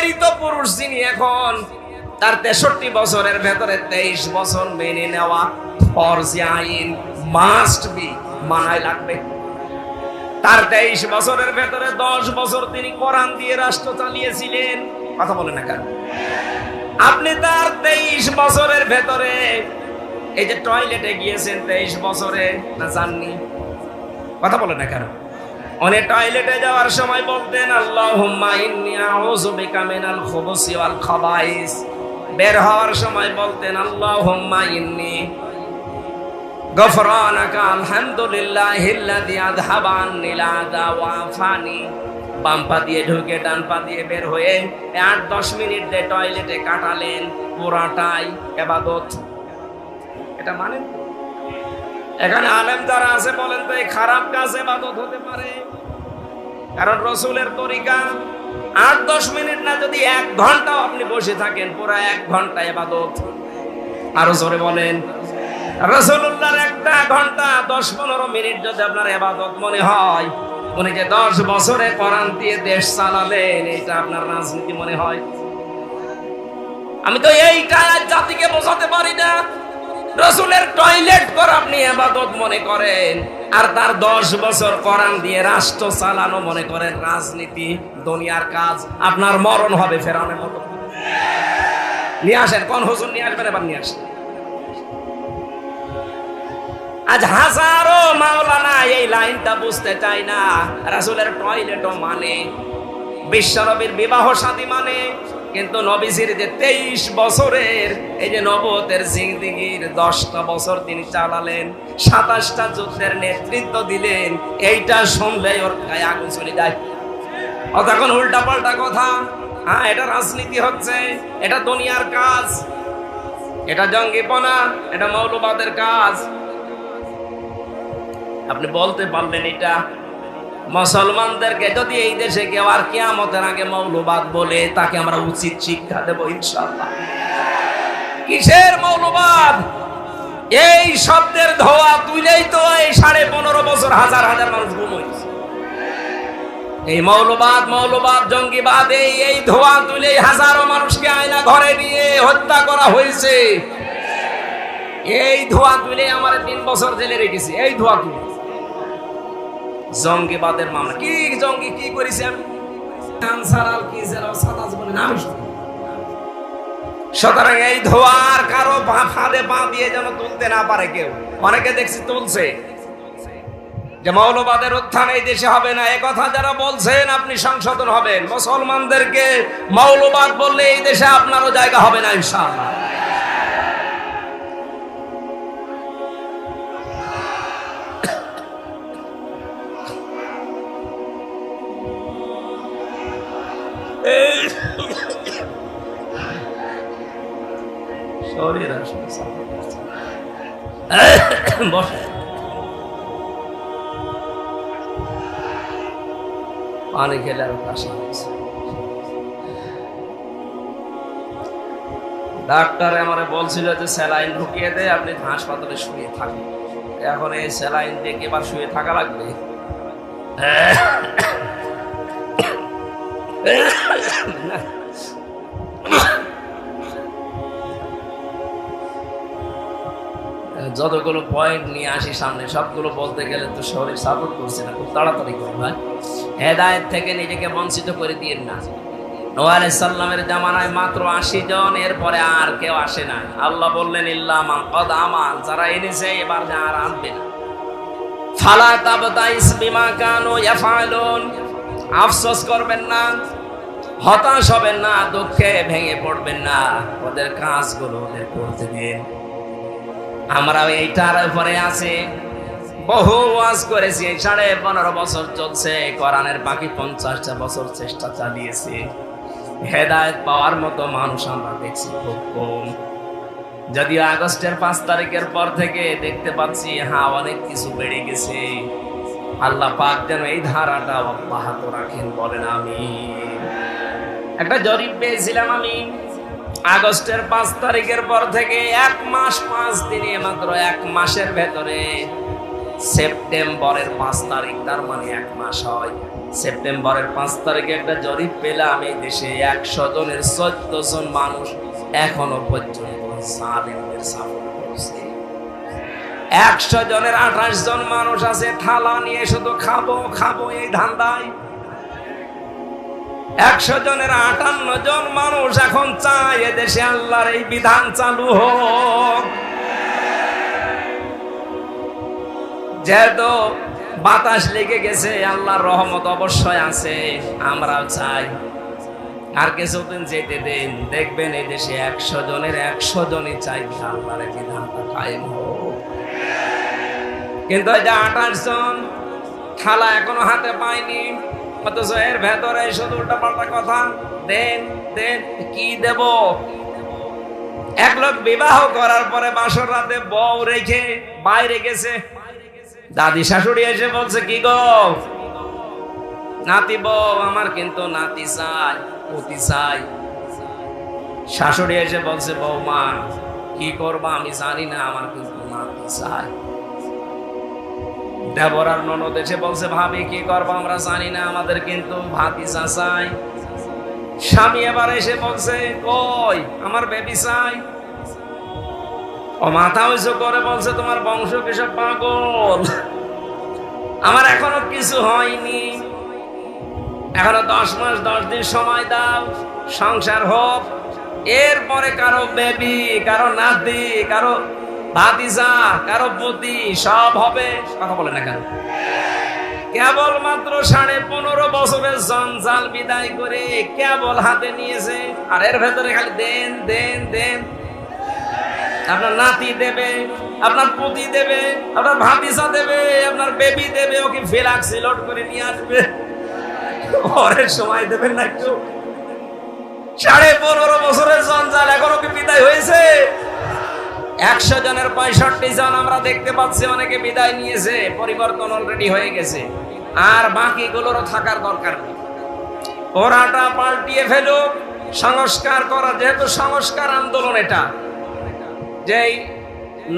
প্রেরিত পুরুষ যিনি, এখন তার 63 বছরের ভেতরে 23 বছর মেনে নেওয়া ফরজ আইন, মাস্ট বি, মানায় লাগবে। তার 23 বছরের ভেতরে 10 বছর তিনি কোরআন দিয়ে রাষ্ট্র চালিয়েছিলেন। কথা বলে না কেন? আপনি তার 23 বছরের ভেতরে এই যে টয়লেটে গিয়েছেন 23 বছরে, না জাননি? কথা বলে না কেন? উনি টয়লেটে যাওয়ার সময় বলতেন আল্লাহুম্মা ইন্নী আউযু বিকা মিনাল খুবুসি ওয়াল খাবাইস। বের হওয়ার সময় বলতেন আল্লাহুম্মা ইন্নী গফরানাকা আলহামদুলিল্লাহিল্লাযী আযহাবা আন্নিল আযা ওয়া আফানি। বাম পা দিয়ে ঢুকে ডান পা দিয়ে বের হয়ে 8-10 মিনিট যে টয়লেটে কাটালেন, পুরাটাই ইবাদত। এটা মানে এখানে আলেম যারা আছে বলেন তো এই খারাপ কাজ ইবাদত হতে পারে? কারণ রাসূলের তরিকা 8-10 মিনিট না, যদি 1 ঘন্টাও আপনি বসে থাকেন, পুরো 1 ঘন্টা ইবাদত। আরো জোরে বলেন। রাসূলুল্লাহর 1 ঘন্টা 10-15 মিনিট যদি আপনার ইবাদত মনে হয়, উনি যে 10 বছরে কোরআন দিয়ে দেশ চালালেন, এটা আপনার রাজনীতি মনে হয়? আমি তো এইটা জাতিকে বোঝাতে পারি না। রাসূলের টয়লেট করা আপনি ইবাদত মনে করেন, আর তার 10 বছর কোরআন দিয়ে রাষ্ট্র চালানো মনে করেন রাজনীতি, দুনিয়ার কাজ। আপনার মরণ হবে ফেরাউনের মতো। নিয়ে আসেন, কোন হুজুর নিয়ে আসবেন? এবার নিয়ে আসেন। আজ হাজারো মাওলানা এই লাইনটা বুঝতে চায় না। রাসূলের টয়লেটও মানে, বিশ্বনবীর বিবাহ শাদী মানে, কিন্তু নবীজির যে 23 বছরের এই যে নবুয়তের জিন্দেগির 10টা বছর তিনি চালালেন, 27টা যুদ্ধের নেতৃত্ব দিলেন, এইটা শুনলে ওর গায়ে আগুন চলে যায়। ও তখন উল্টা পাল্টা কথা। হ্যাঁ, এটা রাজনীতি হচ্ছে, এটা দুনিয়ার কাজ, এটা জঙ্গিপনা, এটা মৌলবাদের কাজ। আপনি বলতে পারলেন এটা? মুসলমানদেরকে যদি এই দেশে কেউ আর কিয়ামতের আগে মৌলবাদ বলে, তাকে আমরা উচিত শিক্ষা দেব ইনশাআল্লাহ। কিসের মৌলবাদ? এই শব্দের ধোয়া তুলেই তো এই 15.5 বছর হাজার হাজার মানুষ গুম হয়েছে। এই মৌলবাদ জঙ্গিবাদ, এই ধোয়া তুলেই হাজারো মানুষকে আয়না ঘরে নিয়ে হত্যা করা হয়েছে। এই ধোয়া তুলে আমার 3 বছর জেলে রেখেছি। এই ধোয়া তুলে জঙ্গিবাদের মামলা। কি জঙ্গি কি করেছি আমি? সুতরাং এই ধোয়ার কারো ফাঁদে পা দিয়ে যেন তুলতে না পারে কেউ। অনেকে দেখছি তুলছে যে মৌলবাদের উত্থান এই দেশে হবে না। এই কথা যারা বলছেন আপনি সংশোধন হবেন। মুসলমানদেরকে মৌলবাদ বললে এই দেশে আপনারও জায়গা হবে না ইনশাআল্লাহ। পানি খেলে আরো কাশি হয়েছে। ডাক্তার আমারে বলছিল যে স্যালাইন ঢুকিয়ে দেয়, আপনি হাসপাতালে শুয়ে থাকেন। এখন এই স্যালাইন দিয়ে এবার শুয়ে থাকা লাগবে। যতগুলো পয়েন্ট নিয়ে আসি সামনে, সবগুলো বলতে গেলে তো শরীর সাপোর্ট করছে না। খুব তাড়াতাড়ি করে ভাই, হেদায়েত থেকে নিজেকে বঞ্চিত করে দিয়েন না। নূহ আলাইহিস সালামের জামানায় মাত্র 80 জন, এরপরে আর কেউ আসে না। আল্লাহ বললেন ইল্লা মান কদ আমান, যারা এনেছে এবার আর আনবে না। ফালা তাবতাইস বিমা কানু ইয়াফালুন, আফসোস করবেন না, হতাশ হবেন না, দুঃখে ভেঙে পড়বেন না। ওদের কাজগুলো ওদের করতে দিন। আমরা এইটার উপরে আছে, বহু ওয়াজ করেছি। 15.5 বছর চলছে কোরআনের, বাকি 50টা বছর চেষ্টা চালিয়েছি। হেদায়েত পাওয়ার মতো মানুষ আমরা দেখছি খুব কম। যদিও আগস্টের 5 তারিখের পর থেকে দেখতে পাচ্ছি হ্যাঁ অনেক কিছু বেড়ে গেছে। আল্লাহ পাক যেন এই ধারাটা অব্যাহত রাখেন, বলেন আমিন। একটা জরিপ পেয়েছিলাম আমি, আগস্টের 5 তারিখের পর থেকে 1 মাস 5 দিনে, মাত্র 1 মাসের ভেতরে সেপ্টেম্বরের 5 তারিখ, তার মানে 1 মাস হয়, সেপ্টেম্বরের 5 তারিখে একটা জরিপ পেলাম, এই দেশে 100 জনের 14 জন মানুষ এখনো পর্যন্ত জালিমদের সাপোর্ট করছে। 100 জনের 28 জন মানুষ আছে থালা নিয়ে শুধু খাবো খাবো এই ধান্দায়। 100 জনের 58 জন মানুষ এখন চায় এদেশে আল্লাহর এই বিধান চালু হোক। যেহেতু বাতাস লেগে গেছে, আল্লাহর রহমত অবশ্যই আছে, আমরাও চাই আর কিছুদিন যেতে দেন, দেখবেন এই দেশে 100 জনের 100 জনই চাই আল্লাহর এই বিধানটা কায়েম হোক। কিন্তু এই যে 28 জন থালা এখনো হাতে পায়নি, অথচ এর ভেতরে শুধু উল্টাপাল্টা কথা, দেন দেন কি দেব। এক লোক বিবাহ করার পরে বাসর রাতে বউ রেখে বাইরে গেছে, দাদি শাশুড়ি এসে বলছে কি গো নাতি বউ আমার কিন্তু নাতি চাই পুতি চাই। শাশুড়ি এসে বলছে বৌমা কি করবা আমি জানি না, আমার কিন্তু নাতি চাই। দেবর আর ননদ এসে বলছে ভাবি কি করবো আমরা জানি না, আমাদের কিন্তু ভাতিজা চাই। স্বামী এবার এসে বলছে কই আমার বেবি চাই। ও মাথা উঁচু করে বলছে তোমার বংশ কিসব পাগল, আমার এখনো কিছু হয়নি, এখনো 10 মাস 10 দিন সময় দাও, সংসার হোক, এরপরে কারো বেবি কারো নাতি কারো ভাতিজা কারো পুতি সব হবে। কথা বলে না কেন? কেবল মাত্র 15.5 বছরের জঞ্জাল বিদায় করে কেবল হাতে নিয়েছে, আর এর ভেতরে খালি দেন দেন দেন। আপনার নাতি দেবে, আপনার পুতি দেবে, আপনার ভাতিজা দেবে, আপনার বেবি দেবে, ওকে ফেলাক্সি লোড করে নিয়ে আসবে, ওরে সময় দেবেন না একটু? 15.5 বছরের জঞ্জাল এখন ওকে বিদায় হয়েছে। 100 জনের 65 জন আমরা দেখতে পাচ্ছি অনেকে বিদায় নিয়েছে, পরিবর্তন অলরেডি হয়ে গেছে, আর বাকিগুলোরও থাকার দরকার নেই। ওরাটা পাল্টিয়ে ফেলুক, সংস্কার করা, যেহেতু সংস্কার আন্দোলন, এটা যেই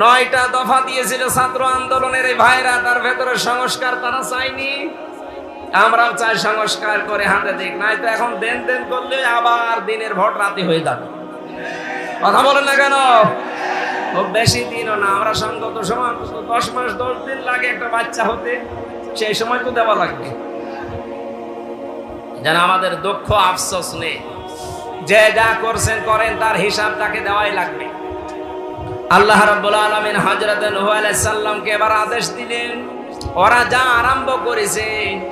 9টা দফা দিয়েছিল ছাত্র আন্দোলনের এই ভাইরা, তার ভেতরে সংস্কার তারা চায়নি, আমরাও চাই সংস্কার করে হাতে দিক, নাই তো এখন দেন দেন করলে আবার দিনের ভোট রাতে হয়ে যাবে। কথা বলেন না কেন? খুব বেশি দিনও না, আমরা সঙ্গত সময় 10 মাস 10 দিন লাগে একটা বাচ্চা হতে, সেই সময় তো দেওয়া লাগবে। যেন আমাদের দুঃখ আফসোস নেই, যে যা করছেন করেন, তার হিসাব তাকে দেওয়াই লাগবে। আল্লাহ রাব্বুল আলামিন হযরত নূহ আলাইহিস সালামকে এবার আদেশ দিলেন, ওরা যা আরম্ভ করেছে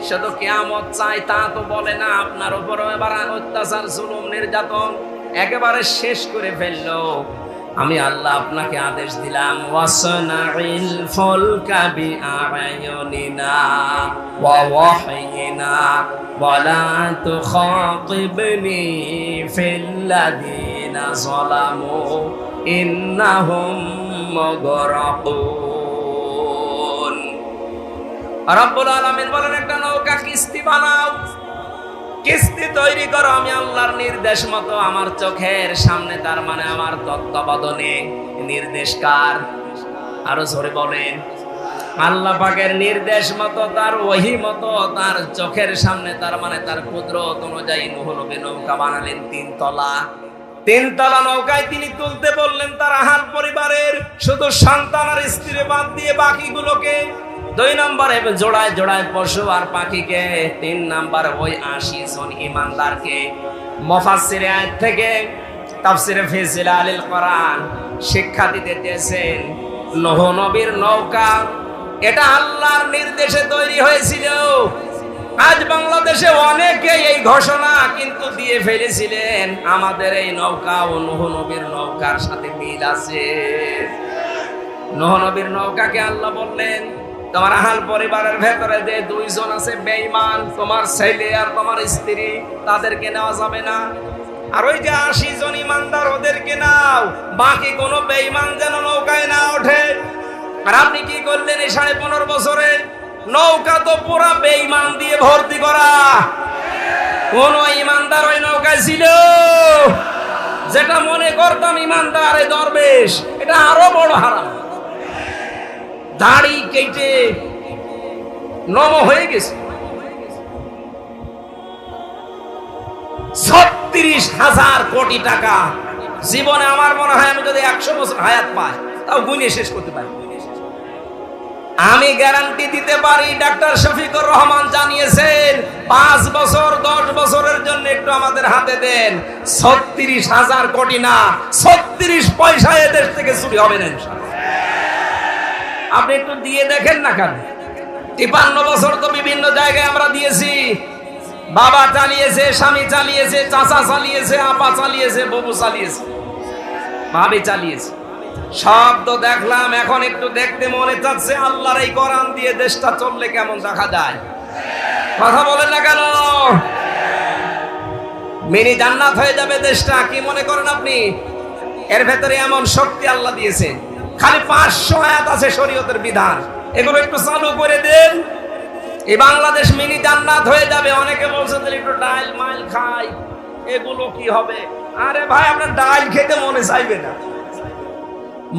শুধু কিয়ামত চাই তা তো বলে না, আপনার উপরও এবার অত্যাচার জুলুম নির্যাতন একেবারে শেষ করে ফেললো। আমি আল্লাহ আপনাকে আদেশ দিলাম, ওয়াসনাইল ফুলকা বিআয়ুনিনা ওয়া ওয়াহয়িনা ওয়ালা তুখাতিবনি ফিল্লাযিনা যালামু ইন্নাহুম মুগরাকুন। রব্বুল আলামিন বলেন একটা নৌকা কিস্তি বানাও, কিস্তি তৈরি করো, আমি আল্লাহর নির্দেশ মতো, আমার চোখের সামনে, তার মানে আমার তত্ত্বাবধানে। নির্দেশ কার? আরো জোরে বলেন। আল্লাহ পাকের নির্দেশ মতো, তার ওহী মতো, তার চোখের সামনে, তার মানে তার কুদরত অনুযায়ী নূহ নবী নৌকা বানালেন 3 তলা। 3 তলা নৌকায় তিনি তুলতে বললেন তার আহাল পরিবারের শুধু সন্তান আর স্ত্রী বাদ দিয়ে বাকিগুলোকে। 2 নম্বরে জোড়ায় জোড়ায় পশু আর পাখিকে। 3 নম্বরে ওই 80 জন ইমানদারকে। মুফাসসিরে আয়াত থেকে তাফসিরে ফি জিলালিল কোরআন শিক্ষা দিতে চেয়েছেন, নূহ নবীর নৌকা এটা আল্লাহর নির্দেশে তৈরি হয়েছিল। আজ বাংলাদেশে অনেকে এই ঘোষণা কিন্তু দিয়ে ফেলেছিলেন, আমাদের এই নৌকা ও নূহ নবীর নৌকার সাথে মিল আছে। নূহ নবীর নৌকাকে আল্লাহ বললেন, তোমার আহাল পরিবারের ভেতরে যে 2 জন আছে বেঈমান, তোমার ছেলে আর তোমার স্ত্রী, তাদেরকে নেওয়া যাবে না। আর ওই যে 80 জন ইমানদার, ওদেরকে নাও, বাকি কোনো বেঈমান যেন নৌকায় না ওঠে। আর আপনি কি করলেন এই 15.5 বছরে? নৌকা তো পুরা বেঈমান দিয়ে ভর্তি করা। কোন ইমানদার ওই নৌকায় ছিল? যেটা মনে করতাম ইমানদার এই দরবেশ, এটা আরো বড় হারাম। দাড়ি কেটে নম হয়ে গেছে, 36,000 কোটি টাকা। জীবনে আমার মনে হয় আমি যদি 100 বছর হায়াত পাই তাও গুণে শেষ করতে পারি। আমি গ্যারান্টি দিতে পারি, ডাক্তার শফিকুর রহমান জানিয়েছেন 5 বছর 10 বছরের জন্য একটু আমাদের হাতে দেন, 36,000 কোটি না 36 পয়সা এদেশ থেকে চুরি হবে না ইনশাআল্লাহ। আপনি একটু দিয়ে দেখেন না কেন? 53 বছর তো বিভিন্ন জায়গায় আমরা দিয়েছি। বাবা চালিয়েছে, স্বামী চালিয়েছে, চাচা চালিয়েছে, আপা চালিয়েছে, বাবু চালিয়েছে, ভাবি চালিয়েছে, সব তো দেখলাম। এখন একটু দেখতে মনে চাচ্ছে আল্লাহর এই কোরআন দিয়ে দেশটা চললে কেমন দেখা যায়। কথা বলেন না কেন? মিনি জান্নাত হয়ে যাবে দেশটা। কি মনে করেন আপনি? এর ভেতরে এমন শক্তি আল্লাহ দিয়েছে। খালি 500 আয়াত আছে শরীয়তের বিধান, এগুলো একটু চালু করে দেন, এই বাংলাদেশ মিনি জান্নাত হয়ে যাবে। অনেকে বলছে একটু ডাল মাইল খাই, এগুলো কি হবে? আরে ভাই, আপনার ডাল খেতে মনে চাইবে না।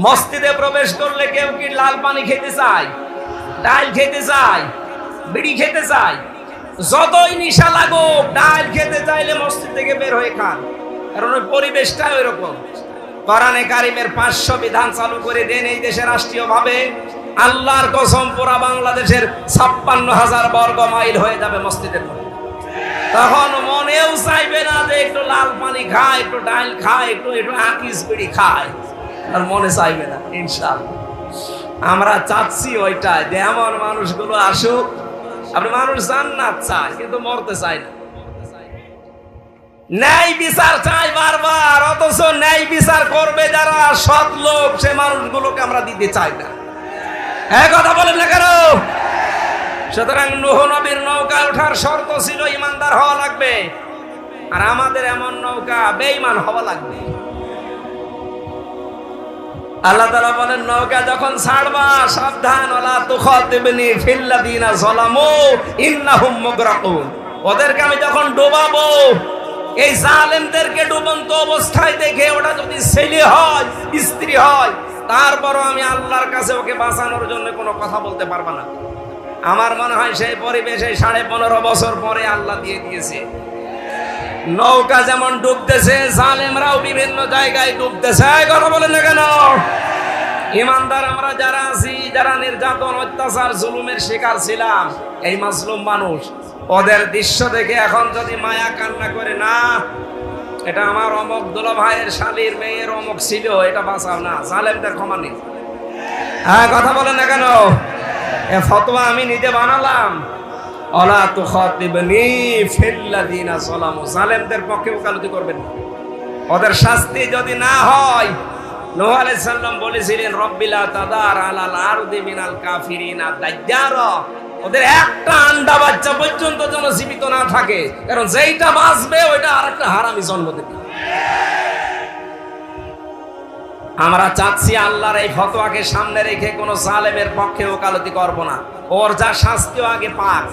মসজিদে প্রবেশ করলে কেউ কি লাল পানি খেতে চায়, ডাল খেতে চায়, বিড়ি খেতে চায়? যতই নিশা লাগুক, ডাল খেতে চাইলে মসজিদ থেকে বের হয়ে খান, কারণ ওই পরিবেশটা ওই রকম। কোরআনে কারিমের 500 বিধান চালু করে দেন এই দেশে রাষ্ট্রীয় ভাবে, আল্লাহর কসম পুরা বাংলাদেশের 56,000 বর্গ মাইল হয়ে যাবে মসজিদের। তখন মনেও চাইবে না যে একটু লাল পানি খায়, একটু ডাল খায়, একটু আকিস বিড়ি খায়, আর মনে চাইবে না ইনশাআল্লাহ। আমরা চাচ্ছি ওইটাই যে এমন মানুষগুলো আসুক। আপনি মানুষ জান্নাত চায় কিন্তু মরতে চায় না, ন্যায় বিচার চাই বারবার, অথচ ন্যায় বিচার করবে যারা সৎ লোক, সে মানুষগুলোকে আমরা দিতে চাই না। এক কথা বলেন না কেন? সুতরাং নূহ নবীর নৌকায় ওঠার শর্ত ছিল ইমানদার হওয়া লাগবে, আর আমাদের এমন নৌকা বেঈমান হওয়া লাগবে। আল্লাহ তাআলা বলেন, নৌকা যখন ছাড়বা সাবধান, ওয়ালা তুখাতিবনি ফিল্লাযিনা যালামু ইন্নাহুম মুগরাকুন। ওদেরকে আমি যখন ডুবাবো, এই জালেমদেরকে ডুবন্ত অবস্থায় দেখে ওটা যদি ছেলে হয়, স্ত্রী হয়, তারপরও আমি আল্লাহর কাছে ওকে বাঁচানোর জন্য কোনো কথা বলতে পারবো না। আমার মনে হয় সেই পরিবেশে 15.5 বছর পরে আল্লাহ দিয়ে দিয়েছে। নৌকা যেমন ডুবতেছে, জালেমরাও বিভিন্ন জায়গায় ডুবতেছে। কথা বলেন না কেন? ইমানদার আমরা যারা আছি, যারা নির্যাতন অত্যাচার জুলুমের শিকার ছিলাম, এই মাজলুম মানুষ, ওদের দৃশ্য দেখে এখন যদি মায়া কান্না করে, না এটা আমার অমুক দুলা ভাইয়ের শালীর মেয়ের অমুক ছিল, এটা বাঁচাও না, জালেমদের ক্ষমা নেই। হ্যাঁ, কথা বলেন না কেন? এ ফতোয়া আমি নিজে বানালাম। ওয়ালা তুখাতিবনি ফিল্লাযিনা যালামু, জালেমদের পক্ষে ওকালতি করবেন না। ওদের শাস্তি যদি না হয়, নূহ আলাইহিস সালাম বলেছিলেন, রব্বিলা তাদার আলাল আরদি মিনাল কাফিরিনা দাজ্জারা। ওদের একটা আন্ডা বাচ্চা পর্যন্ত যেন জীবিত না থাকে, কারণ যেইটা বাঁচবে ওইটা আরেকটা হারামি জন্ম দেবে। আমরা চাচ্ছি আল্লাহর এই ফতোয়াকে সামনে রেখে কোনো জালেমের পক্ষে ওকালতি করব না। ওর যা শাস্তিও আগে পাক,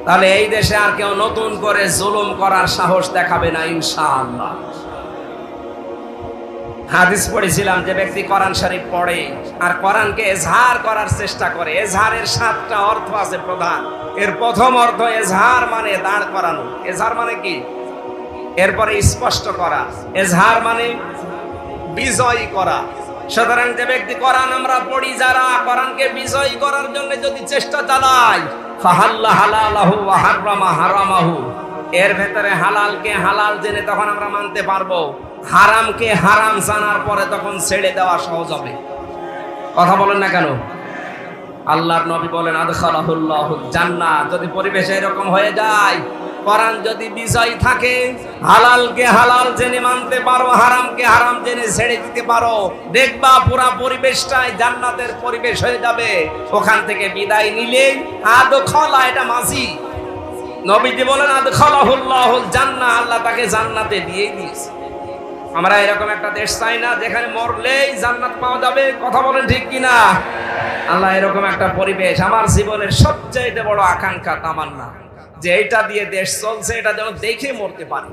তাহলে এই দেশে আর কেউ নতুন করে জুলুম করার সাহস দেখাবে না ইনশাআল্লাহ। হাদিস পড়েছিলাম, যে ব্যক্তি কোরআন শরীফ পড়ে আর কোরআনকে এজহার করার চেষ্টা করে, এজহারের 7টা অর্থ আছে প্রধান। এর প্রথম অর্থ এজহার মানে দাঁড় করানো। এজহার মানে কি? এরপরে স্পষ্ট করা। এজহার মানে বিজয়ী করা। সুতরাং যে ব্যক্তি কোরআন আমরা পড়ি, যারা কোরআনকে বিজয়ী করার জন্য যদি চেষ্টা চালায়, ফাহাল্লা হালালাহু ওয়া হারামা হারামাহু, এর ভেতরে হালালকে হালাল জেনে তখন আমরা মানতে পারবো, হারামকে হারাম জানার পরে তখন ছেড়ে দেওয়া সহজ হবে। কথা বলেন না কেন? আল্লাহর নবী বলেন, আদখালাহুল্লাহুল জান্নাহ। যদি পরিবেশ এরকম হয়ে যায়, কোরআন যদি বিজয় থাকে, হালালকে হালাল জেনে মানতে পারো, হারামকে হারাম জেনে ছেড়ে দিতে পারো, দেখবা পুরা পরিবেশটাই জান্নাতের পরিবেশ হয়ে যাবে। ওখান থেকে বিদায় নিলে আদখালা, এটা মাঝি, নবীজি বলেন আদখালাহুল্লাহুল জান্নাহ, আল্লাহ তাকে জান্নাতে দিয়ে দিয়েছে। আমরা এরকম একটা দেশ চাই না যেখানে মরলেই জান্নাত পাওয়া যাবে। কথা বলেন ঠিক কিনা? আল্লাহ এরকম একটা পরিবেশ, আমার জীবনের সবচেয়ে বড় আকাঙ্ক্ষা, তামান্না, যে এটা দিয়ে দেশ চলছে, এটা যেন দেখে মরতে পারে।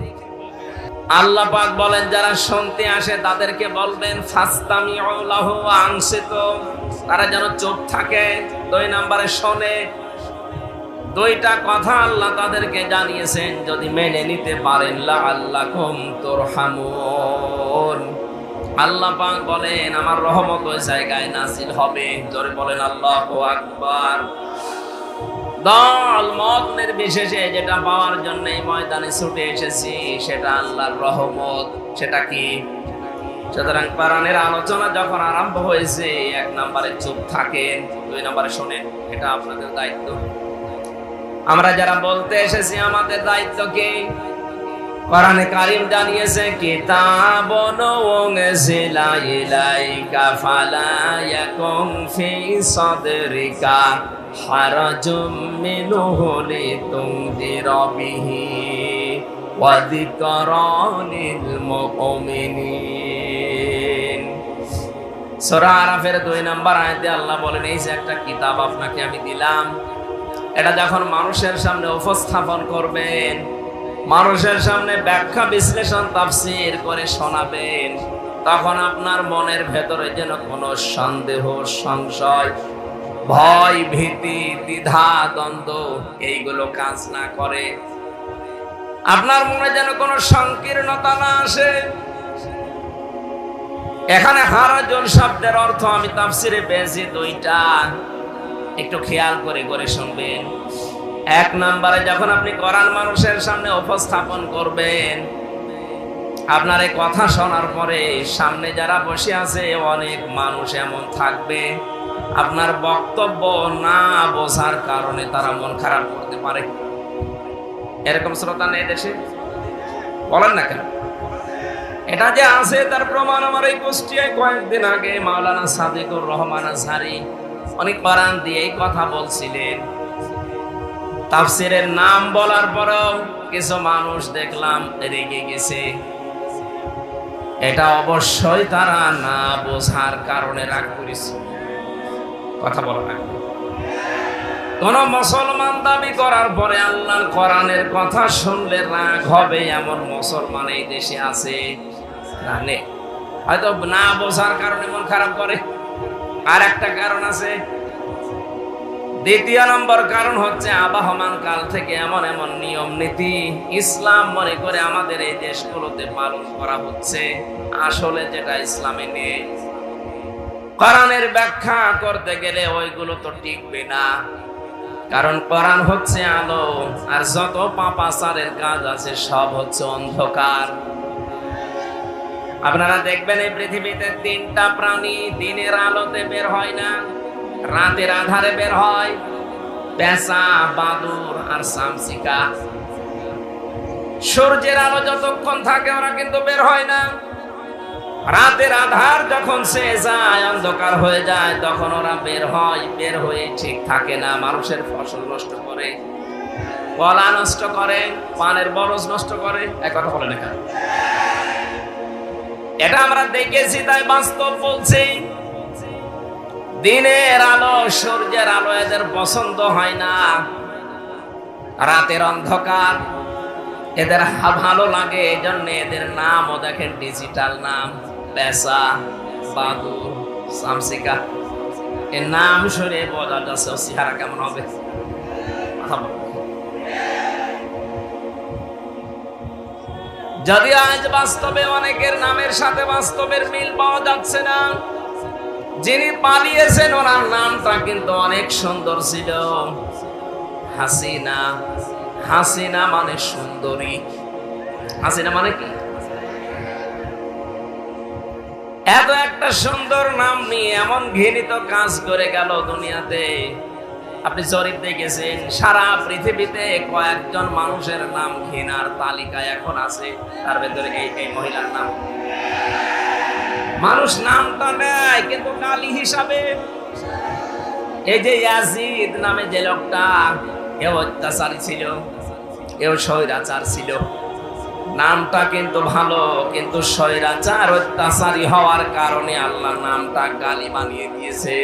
আল্লাহ পাক বলেন, যারা শুনতে আসে তাদেরকে বলবেন ফাসতামিউ লাহু ওয়া আনসিতু, তারা যেন চুপ থাকে। 2 নম্বরে শোনে। দুইটা কথা আল্লাহ তাদেরকে জানিয়েছেন, যদি মেনে নিতে পারেন লাআল্লাকুম তুরহামুন। আল্লাহ পাক বলেন আমার রহমত ওই জায়গায় নাযিল হবে। জোরে বলেন আল্লাহু আকবার। দল মত নির্বিশেষে যেটা পাওয়ার জন্য এই ময়দানে ছুটে এসেছি সেটা আল্লাহর রহমত। সেটা কি? সুতরাং কোরআনের আলোচনা যখন আরম্ভ হয়েছে, 1 নম্বরে চুপ থাকেন, 2 নম্বরে শোনেন। এটা আপনাদের দায়িত্ব। আমরা যারা বলতে এসেছি আমাদের দায়িত্ব কি? কোরআনে কারীম জানিয়েছে কিতাবুন উনজিলা ইলাইকা ফালা ইয়াকুম ফি সাদরিকা হারাজুম মিনহু লিতুনদিরা বিহি ওয়া যিকরা লিল মুমিনিন। সূরা আরাফের 2 নম্বর আয়াতে আল্লাহ বলেন এই যে একটা কিতাব আপনাকে আমি দিলাম, এটা যখন মানুষের সামনে উপস্থাপন করবেন, মানুষের সামনে ব্যাখ্যা বিশ্লেষণ তাফসীর করে শোনাবেন, তখন আপনার মনের ভেতরে যেন কোনো সন্দেহ, সংশয়, ভয়, ভীতি, দ্বিধা, দ্বন্দ্ব এইগুলো কাজ না করে। আপনার মনে যেন কোনো সংকীর্ণতা না আসে। এখানে হারাজুন শব্দের অর্থ আমি তাফসীরে পেয়েছি 2টা, একটু খেয়াল করে করে শুনবেন। 1 নম্বরে যখন আপনি কোরআন মানুষের সামনে উপস্থাপন করবেন, আপনার এই কথা শোনার পরে সামনে যারা বসে আছে অনেক মানুষ এমন থাকবে আপনার বক্তব্য না বোঝার কারণে তারা মন খারাপ করতে পারে। এরকম শ্রোতা নেই দেশে? বলেন না কেন? এটা যে আছে তার প্রমাণ আমার এই কুষ্টিয়ায় কয়েকদিন আগে মাওলানা সাদিকুর রহমান আজহারি অনেক কোরআন দিয়ে এই কথা বলছিলেন। তাফসীরের নাম বলার পরেও কিছু মানুষ দেখলাম রেগে গেছে। এটা অবশ্যই তারা না বোঝার কারণে রাগ করেছে। কথা বলা না। কোন মুসলমান দাবি করার পরে আল্লাহর কোরআনের কথা শুনলে রাগ হবে এমন মুসলমান এই দেশে আছে না? নেই। হয়তো না বোঝার কারণে মন খারাপ করে। আর একটা কারণ আছে। 2 নম্বর কারণ হচ্ছে আবহমান কাল থেকে এমন এমন নিয়ম নীতি ইসলাম মনে করে আমাদের এই দেশগুলোতে পালন করা হচ্ছে, আসলে যেটা ইসলামে নেই। কোরআনের ব্যাখ্যা করতে গেলে ওইগুলো তো টিকবে না, কারণ কোরআন হচ্ছে আলো, আর যত পাপাচারের কাজ আছে সব হচ্ছে অন্ধকার। আপনারা দেখবেন এই পৃথিবীতে 3টা প্রাণী দিনের আলোতে বের হয় না, রাতের আধারে বের হয়। পেঁচা, বাদুড় আর শামসিকা। সূর্যের আলো যতক্ষণ থাকে ওরা কিন্তু বের হয় না। রাতের আধার যখন শেষ যায়, অন্ধকার হয়ে যায়, তখন ওরা বের হয়। বের হয়ে ঠিক থাকে না, মানুষের ফসল নষ্ট করে, কলা নষ্ট করে, পানের বরজ নষ্ট করে। এক কথা বলে না কেন? এটা আমরা দেখেছি, তাই বাস্তব বলছি। দিনের আলো, সূর্যের আলো এদের পছন্দ হয় না। রাতের অন্ধকার এদের ভালো লাগে, এজন্য এদের নামও দেখেন ডিজিটাল নাম। পেঁচা, বাদুড়, শামসিকা। এর নাম শুনে বোঝা যাচ্ছে চেহারা কেমন হবে। যদি আজ বাস্তবে অনেকের নামের সাথে বাস্তবের মিল পাওয়া যাচ্ছে না। যিনি পালিয়েছেন ওনার নামটা কিন্তু অনেক সুন্দর ছিল, হাসিনা। হাসিনা মানে সুন্দরী। হাসিনা মানে কি? এত একটা সুন্দর নাম নিয়ে এমন ঘৃণিত কাজ করে গেল দুনিয়াতে। আপনি জরিপ দেখেছেন সারা পৃথিবীতে কয়েকজন মানুষের নাম ঘৃণার তালিকায় এখন আছে, তার ভেতরে এই মহিলার নাম। মানুষ নামটা নেয় কিন্তু গালি হিসাবে। এই যে ইয়াজিদ নামে যে লোকটা, এও অত্যাচারী ছিল, এও স্বৈরাচার ছিল। নামটা কিন্তু ভালো, কিন্তু স্বৈরাচার অত্যাচারী হওয়ার কারণে আল্লাহ নামটা গালি বানিয়ে দিয়েছে।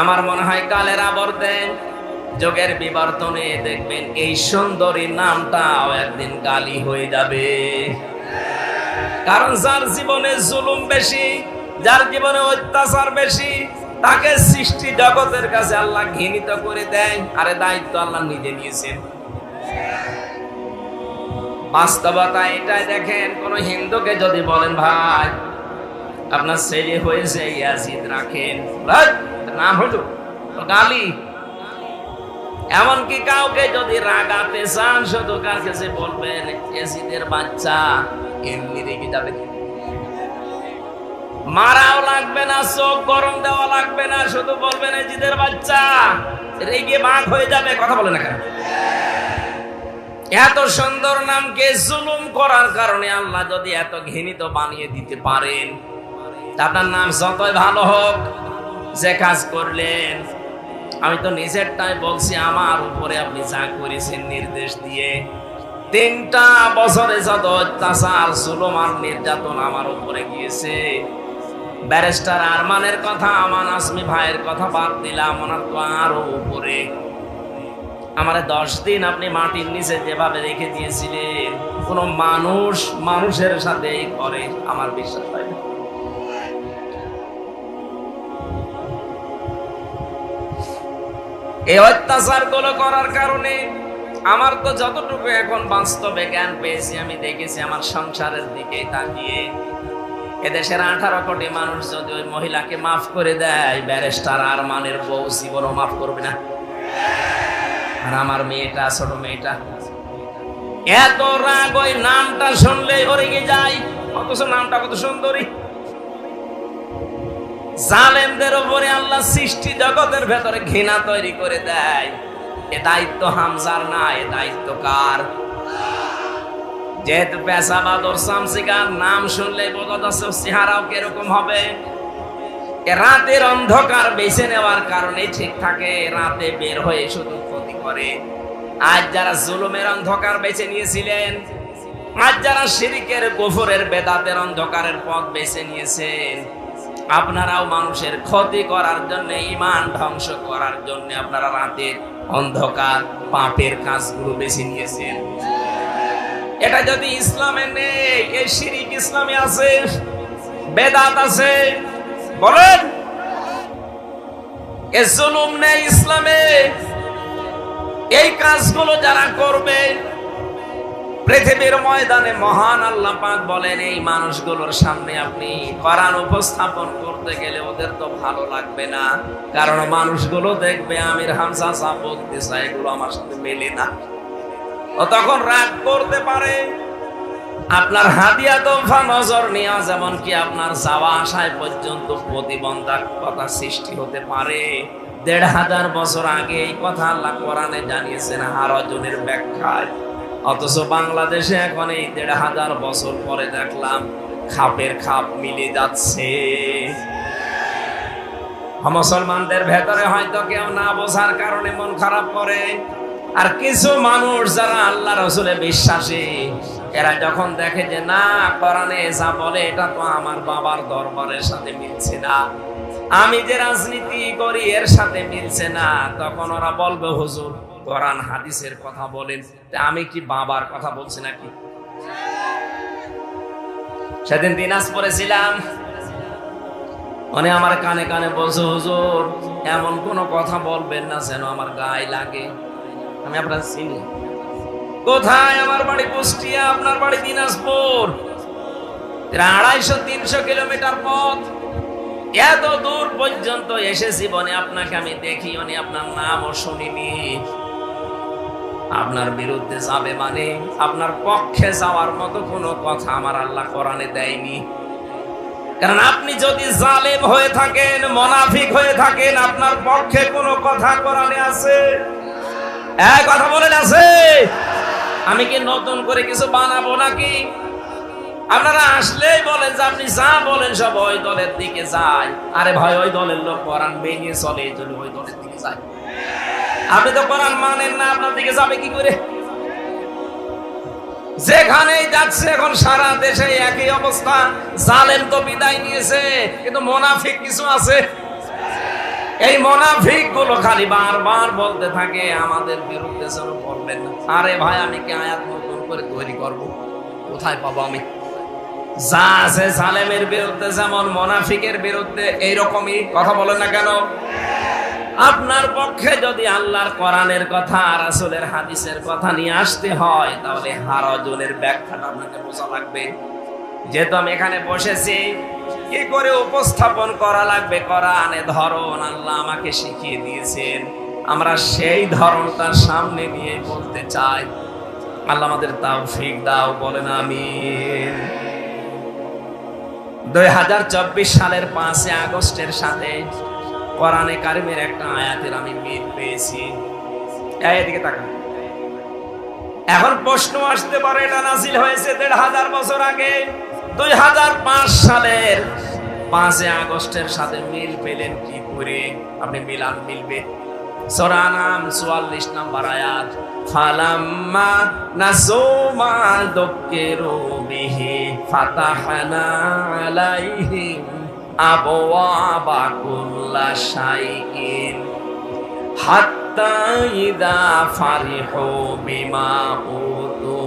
আমার মনে হয় কালের আবর্তে, যুগের বিবর্তনে দেখবেন এই সুন্দরী নামটাও একদিন গালি হয়ে যাবে। কারণ যার জীবনে জুলুম বেশি, যার জীবনে অত্যাচার বেশি, তাকে সৃষ্টি জগতের কাছে আল্লাহ ঘৃণিত করে দেয়। আরে দায়িত্ব আল্লাহ নিজে নিয়েছেন। বাস্তবতা এটাই। দেখেন, কোন হিন্দুকে যদি বলেন ভাই আপনার ছেলে হয়েছে ইয়াজিদ রাখেন, নাম হলো গালি। এমনকি কাউকে যদি রাগাতে চান শুধু কার কাছে বলবেন ইয়াজিদের বাচ্চা, এমনি রেগে যাবে। মারাও লাগবে না, চোখ গরম দেওয়া লাগবে না, শুধু বলবেন ইয়াজিদের বাচ্চা, রেগে বাঘ হয়ে যাবে। কথা বলে না কেন? এত সুন্দর নামকে জুলুম করার কারণে আল্লাহ যদি এত ঘৃণিত বানিয়ে দিতে পারেন, আপনার নাম যতই ভালো হোক, যে কাজ করলেন, আমি তো নিজেরটাই বলছি, আমার উপরে আপনি যা করেছেন নির্দেশ দিয়ে, 3টা বছরে যত অত্যাচার জুলুম আর নির্যাতন আমার উপরে গিয়েছে। ব্যারিস্টার আরমানের কথা, আমান আসমি ভাইয়ের কথা বাদ দিলাম, ওনার তো আরো উপরে। আমার 10 দিন আপনি মাটির নিচে যেভাবে রেখে দিয়েছিলেন, কোন মানুষ মানুষের সাথে করে আমার বিশ্বাস হয় না। এই অত্যাচার গুলো করার কারণে আমার তো যতটুকু এখন বাস্তবে জ্ঞান পেয়েছি, আমি দেখেছি আমার সংসারের দিকে তাকিয়ে, এদেশের 18 কোটি মানুষ যদি ওই মহিলাকে মাফ করে দেয়, ব্যারিস্টার আরমানের বউ জীবনও মাফ করবে না। আর আমার মেয়েটা, ছোট মেয়েটা, এত রাগ ওই নামটা শুনলে রেগে যায়, অথচ নামটা কত সুন্দরী। জালেমদের উপরে আল্লাহ সৃষ্টি জগতের ভেতরে ঘৃণা তৈরি করে দেয়। এ দায়িত্ব হামজার না, এ দায়িত্ব কার? যেহেতু পেশাবাদর শামসিকার নাম শুনলে বোঝা যাচ্ছে চেহারাও কিরকম হবে। রাতের অন্ধকার বেছে নেওয়ার কারণে ঠিক থাকে, রাতে বের হয়ে শুধু ক্ষতি করে। আজ যারা জুলুমের অন্ধকার বেছে নিয়েছিলেন, আজ যারা শিরকের কুফরের বেদাতের অন্ধকারের পথ বেছে নিয়েছেন, আপনারাও মানুষের ক্ষতি করার জন্য, ঈমান ধ্বংস করার জন্য আপনারা রাতের অন্ধকার পাপের কাজগুলো বেছে নিয়েছেন। এটা যদি ইসলামে নেই, এই শিরক ইসলামে আছে, বেদাত আছে, বলেন এ জুলুম নেই ইসলামে। এই কাজগুলো যারা করবে, পৃথিবীর ময়দানে মহান আল্লাহ পাক বলেন, এই মানুষগুলোর সামনে আপনি কোরআন উপস্থাপন করতে গেলে ওদের তো ভালো লাগবে না, কারণ মানুষগুলো দেখবে আমির হামজা যা বলতেছে এগুলো আমার সাথে মেলে না। ও তখন রাগ করতে পারে। আপনার হাদিয়া তোফা নজর নেওয়া, যেমন কি আপনার যাওয়া আসায় পর্যন্ত প্রতিবন্ধকতা সৃষ্টি হতে পারে। 1500 বছর আগে এই কথা আল্লাহ কোরআনে জানিয়েছেন হারজনের ব্যাখ্যায়। অথচ বাংলাদেশে এখন এই 1500 বছর পরে দেখলাম খাপের খাপ মিলে যাচ্ছে। মুসলমানদের ভেতরে হয়তো কেউ না বোঝার কারণে মন খারাপ করে, আর কিছু মানুষ যারা আল্লাহ রসুলে বিশ্বাসী, এরা যখন দেখে যে না কোরআনে যা বলে এটা তো আমার বাবার দরবারের সাথে মিলছে না, আমি যে রাজনীতি করি এর সাথে মিলছে না, তখন ওরা বলবে হুজুর কোরআন হাদিসের কথা বলেন, আমি কি বাবার কথা বলছি নাকি? সেদিন দিনাজপুরে ছিলাম, আমার কানে কানে বলছে হুজুর এমন কোন কথা বলবেন না যেন আমার গায়ে লাগে। আমি আপনার চিনি। কোথায়? আমার বাড়ি কুষ্টিয়া, আপনার বাড়ি দিনাজপুর, 250-300 কিলোমিটার পথ। এত দূর পর্যন্ত এসে জীবনে আপনাকে আমি দেখিনি, আপনার নামও শুনিনি। আপনার বিরুদ্ধে যাবে মানে আপনার পক্ষে যাওয়ার মতো কোনো কথা আমার আল্লাহ কোরআনে দেয়নি। কারণ আপনি যদি জালেম হয়ে থাকেন, মুনাফিক হয়ে থাকেন, আপনার পক্ষে কোনো কথা কোরআনে আছে? এক কথা বলেন আছে? আমি কি নতুন করে কিছু বানাবো নাকি? আপনারা আসলেই বলেন যে আপনি যা বলেন সব ওই দলের দিকে যায়। আরে ভাই, ওই দলের লোক কোরআন ভেঙে চলে, এই জন্য ওই দলের দিকে যায়। আপনি তো কোরআন মানেন না, আপনার দিকে যাবে কি করে? যেখানেই যাচ্ছে এখন সারা দেশে একই অবস্থা। জালেম তো বিদায় নিয়েছে, কিন্তু মুনাফিক কিছু আছে। এই মুনাফিক গুলো খালি বারবার বলতে থাকে আমাদের বিরুদ্ধে যেন বলবেন না। আরে ভাই, আমি কি আয়াত নতুন করে তৈরি করব? কোথায় পাবো আমি? যা আছে জালেমের বিরুদ্ধে যেমন মুনাফিকের বিরুদ্ধে এইরকমই কথা বলেন না কেন? আপনার পক্ষে যদি আল্লাহর কোরআনের কথা, রাসূলের হাদিসের কথা নিয়ে আসতে হয়, তাহলে হারাজনের ব্যাখ্যাটা আপনাকে বোঝা লাগবে। যেহেতু আমি এখানে বসেছি, কি করে উপস্থাপন করা লাগবে কোরআনের ধরন আল্লাহ আমাকে শিখিয়ে দিয়েছেন। আমরা সেই ধরনটা সামনে নিয়ে বলতে চাই। আল্লাহ আমাদের তৌফিক দাও, বলেন আমিন। 2024 সালের 5 আগস্টের সাথে কোরআনে কারিমের একটা আয়াতের আমি মিল পেয়েছি। এদিকে তাকান। এখন প্রশ্ন আসতে পারে, এটা নাযিল হয়েছে 1500 বছর আগে, 2005 সালের 5 আগস্টের সাথে মিল পেলেন কি করে? আপনি মিলবে সূরা আনাম 44 নম্বর আয়াত, ফালাম্মা নাসু মা যুকিরু বিহি ফাতাহনা আলাইহিম আবওয়াবা কুল্লা শাইইন হাত্তা ইযা ফারিহু বিমা উতু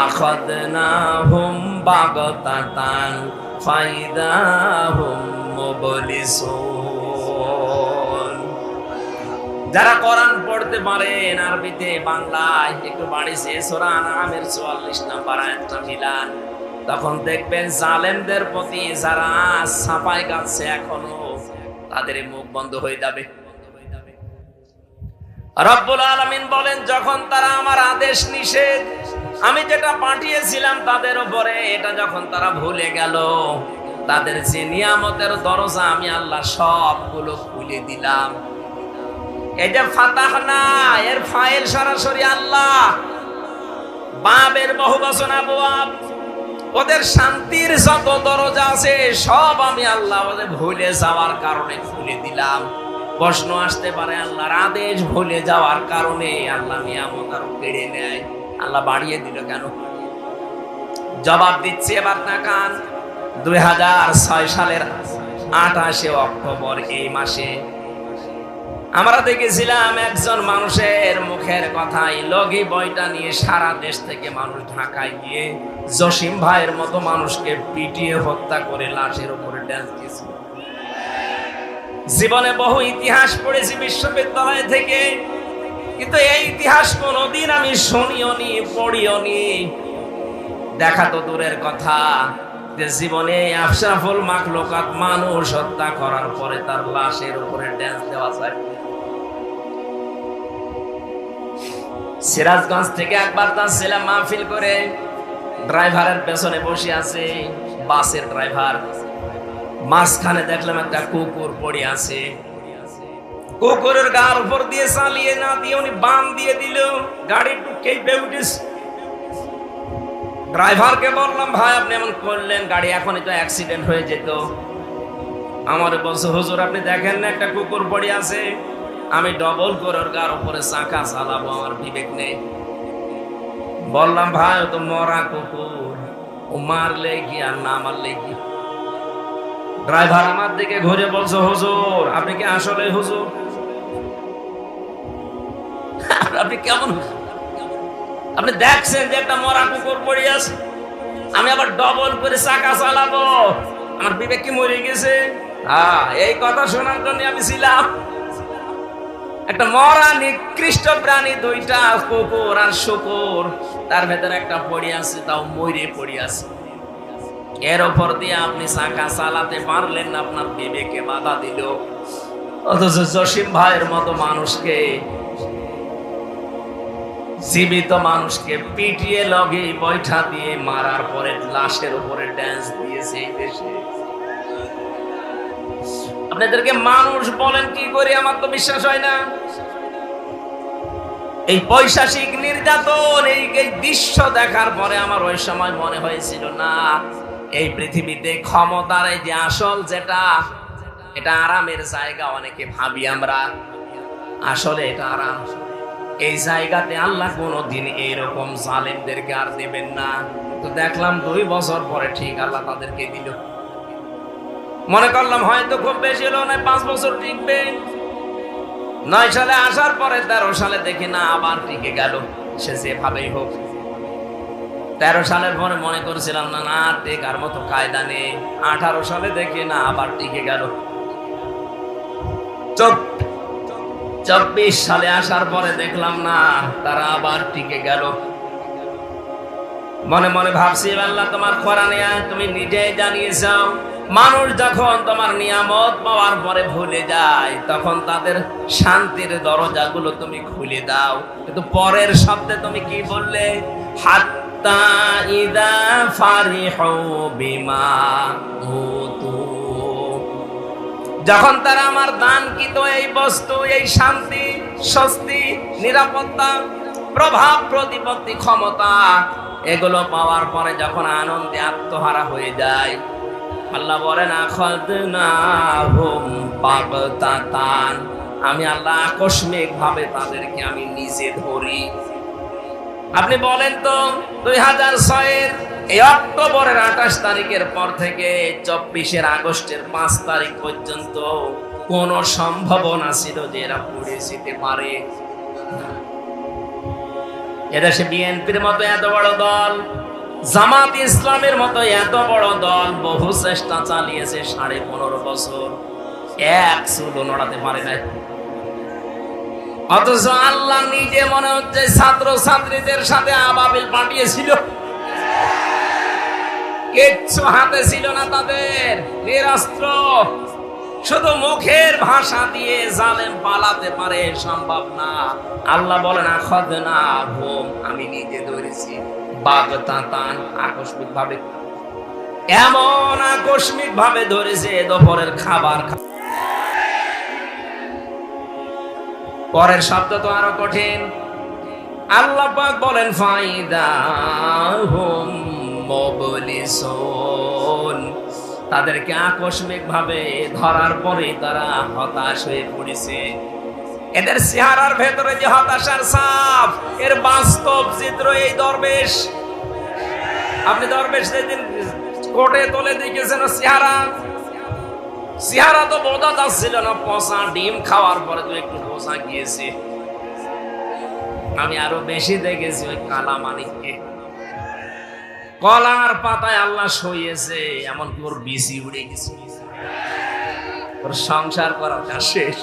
আখাযনাহুম বাগতাতান ফাইদা হুম মুবলিসুন। যারা কোরআন পড়তে পারেন আরবিতে, বাংলায় একটু বাড়িছে, সূরা আনামের 44 নম্বর আয়াতটা মিলান, তখন দেখবেন জালেমদের প্রতি যারা সাফাই গাচ্ছে এখনো, তাদের মুখ বন্ধ হয়ে যাবে। রব্বুল আলামিন বলেন, যখন তারা আমার আদেশ নিষেধ আমি যেটা পাঠিয়েছিলাম তাদের উপরে, এটা যখন তারা ভুলে গেল, তাদের যে নিয়ামতের দরজা আমি আল্লাহ সবগুলো খুলে দিলাম। এই যে ফাতাহনা, এর ফাইল সরাসরি আল্লাহ, বাবের বহুবচন আবওয়াব, ওদের শান্তির যত দরজা আছে সব আমি আল্লাহ ওদের ভুলে যাওয়ার কারণে খুলে দিলাম। প্রশ্ন আসতে পারে, আল্লাহর আদেশ ভুলে যাওয়ার কারণে আল্লাহ নিয়ামত আরো কেড়ে নেয়, আল্লাহ বাড়িয়ে দিল কেন? জবাব দিচ্ছে, এবার তাকান। 2006 সালের 28 অক্টোবর এই মাসে আমরা দেখেছিলাম একজন মানুষের মুখের কথাই লগি বইটা নিয়ে সারা দেশ থেকে মানুষ ঢাকায় গিয়ে জসিম ভাইয়ের মতো মানুষকে পিটিয়ে হত্যা করে লাশের উপরে ড্যান্স দিয়েছিল। জীবনে বহু ইতিহাস পড়েছি বিশ্ববিদ্যালয় থেকে, কিন্তু এই ইতিহাস কোনোদিন আমি শুনিওনি, পড়িওনি। দেখা তো দূরের কথা, যে জীবনে আশরাফুল মাখলুকাত মানুষ হত্যা করার পরে তার লাশের উপরে ড্যান্স দেওয়া যায়। সিরাজগঞ্জ থেকে একবার তার ছেলে মাহফিল করে, ড্রাইভারের পেছনে বসে আছে, বাসের ড্রাইভার, মাঝখানে দেখলাম একটা কুকুর পড়ে আছে। কুকুরের গার উপর দিয়ে চালিয়ে না দিয়ে উনি বাম দিয়ে দিল, গাড়ি একটু কেঁপে উঠেছে। ড্রাইভারকে বললাম, ভাই আপনি এমন করলেন, গাড়ি এখনই তো অ্যাক্সিডেন্ট হয়ে যেত। আমার বলছে, হুজুর আপনি দেখেন না একটা কুকুর পড়ে আছে, আমি ডবল করে ওর গার উপরে চাকা চালাবো, আমার বিবেক নেই। বললাম, ভাই ও তো মরা কুকুর, ও মারলে কি আর না মারলে কি? ড্রাইভার আমার দিকে ঘুরে বলছে, হুজুর আপনি কি আসলে হুজুর? আপনি কেমন, আপনি দেখছেন যে একটা মরা কুকুর পড়ে আছে, আমি আবার ডবল করে চাকা চালাবো, আমার বিবেক কি মরে গেছে? হ্যাঁ, এই কথা শোনার জন্য আমি ছিলাম। একটা মরা নিকৃষ্ট প্রাণী, দুইটা কুকুর আর শুকুর, তার ভেতরে একটা পড়ে আছে, তাও মরে পড়ে আছে। এর উপর দিয়ে আপনি চাকা চালাতে পারলেন না, আপনার বিবেকে বাধা দিল। অথচ জসিম ভাইয়ের মতো মানুষকে, জীবিত মানুষকে পিটিয়ে লগে বৈঠা দিয়ে মারার পরে লাশের উপরে ড্যান্স দিয়েছে এই দেশে। আপনাদেরকে মানুষ বলেন কি করে, আমার তো বিশ্বাস হয় না। এই পৈশাচিক নির্যাতন, এই দৃশ্য দেখার পরে আমার ওই সময় মনে হয়েছিল, না এই পৃথিবীতে ক্ষমতার এই যে আসল যেটা, এটা আরামের জায়গা। অনেকে ভাবি আমরা, আসলে এটা আরাম। এই জায়গাতে আল্লাহ কোনোদিন এইরকম জালেমদেরকে আর দেবেন না। তো দেখলাম 2 বছর পরে ঠিক আল্লাহ তাদেরকে দিল। মনে করলাম হয়তো খুব বেশি হলো না, 5 বছর টিকবে। 9 সালে আসার পরে 13 সালে দেখি না আবার টিকে গেল, সে যেভাবেই হোক। 13 সালের পরে মনে করছিলাম না না টেকার মতো কায়দা নেই। 18 সালে দেখি না আবার টিকে গেল। 24 সালে আসার পরে দেখলাম না তারা আবার টিকে গেল। মনে মনে ভাবছি আল্লাহ তোমার কোরআনে তুমি নিজেই জানিয়েছো মানুষ যখন তোমার নিয়ামত পাওয়ার পরে ভুলে যায় তখন তাদের শান্তির দরজাগুলো তুমি খুলে দাও। কিন্তু পরের শব্দে তুমি কি বললে? হাত্তা ইদা ফারিহু বিমা উতু, যখন তারা আমার দানকৃত এই বস্তু, এই শান্তি, স্বস্তি, নিরাপত্তা, প্রভাব, প্রতিপত্তি, ক্ষমতা এগুলো পাওয়ার পরে যখন আনন্দে আত্মহারা হয়ে যায়, আল্লাহ বলেন আখাযনাহুম বাগতাতান, আমি আল্লাহ আকস্মিক ভাবে তাদেরকে আমি নিজে ধরি। আপনি বলেন তো 2006-এর এই অক্টোবরের 28 তারিখের পর থেকে 24 আগস্টের 5 তারিখ পর্যন্ত কোন সম্ভাবনা ছিল যে এরা পুড়ে যেতে পারে? এদেশে বিএনপির মতো এত বড় দল, জামাত ইসলামের মতো এত বড় দল বহু চেষ্টা চালিয়েছে 15.5 বছর, এক চুলও নড়াতে পারে নাই। অথচ আল্লাহ নিজে মনে হচ্ছে ছাত্র ছাত্রীদের সাথে আবাবিল পাঠিয়েছিল, কিচ্ছু হাতে ছিল না তাদের, নিরস্ত্র, শুধু মুখের ভাষা দিয়ে জালেম পালাতে পারে, সম্ভব না। আল্লাহ বলেন আখাযনাহুম, আমি নিজে ধরেছি বাগতাতান, আকস্মিক ভাবে। এমন আকস্মিক ভাবে ধরেছে দুপুরের খাবার। পরের শব্দ তো আরো কঠিন। আল্লাহ পাক বলেন ফাইদাহুম মুবলিসুন, তাদেরকে আকস্মিক ভাবে ধরার পরে তারা হতাশ হয়ে পড়েছে। এদের চেহারার ভেতরে যে হতাশার ছাপ, এর বাস্তব চিত্র এই দরবেশ। আপনি দরবেশ যেদিন কোটে তোলে দেখেছেন চেহারা তো বোঝা যাচ্ছিল না, পচা ডিম খাওয়ার পরে তো একটু বোঝা গিয়েছে। আমি আরো বেশি দেখেছি ওই কালা মানিককে কলার পাতায় আল্লাহ শুইয়েছে, এমনকি ওর বিসি উড়ে গেছে, ওর সংসার করার কাজ শেষ।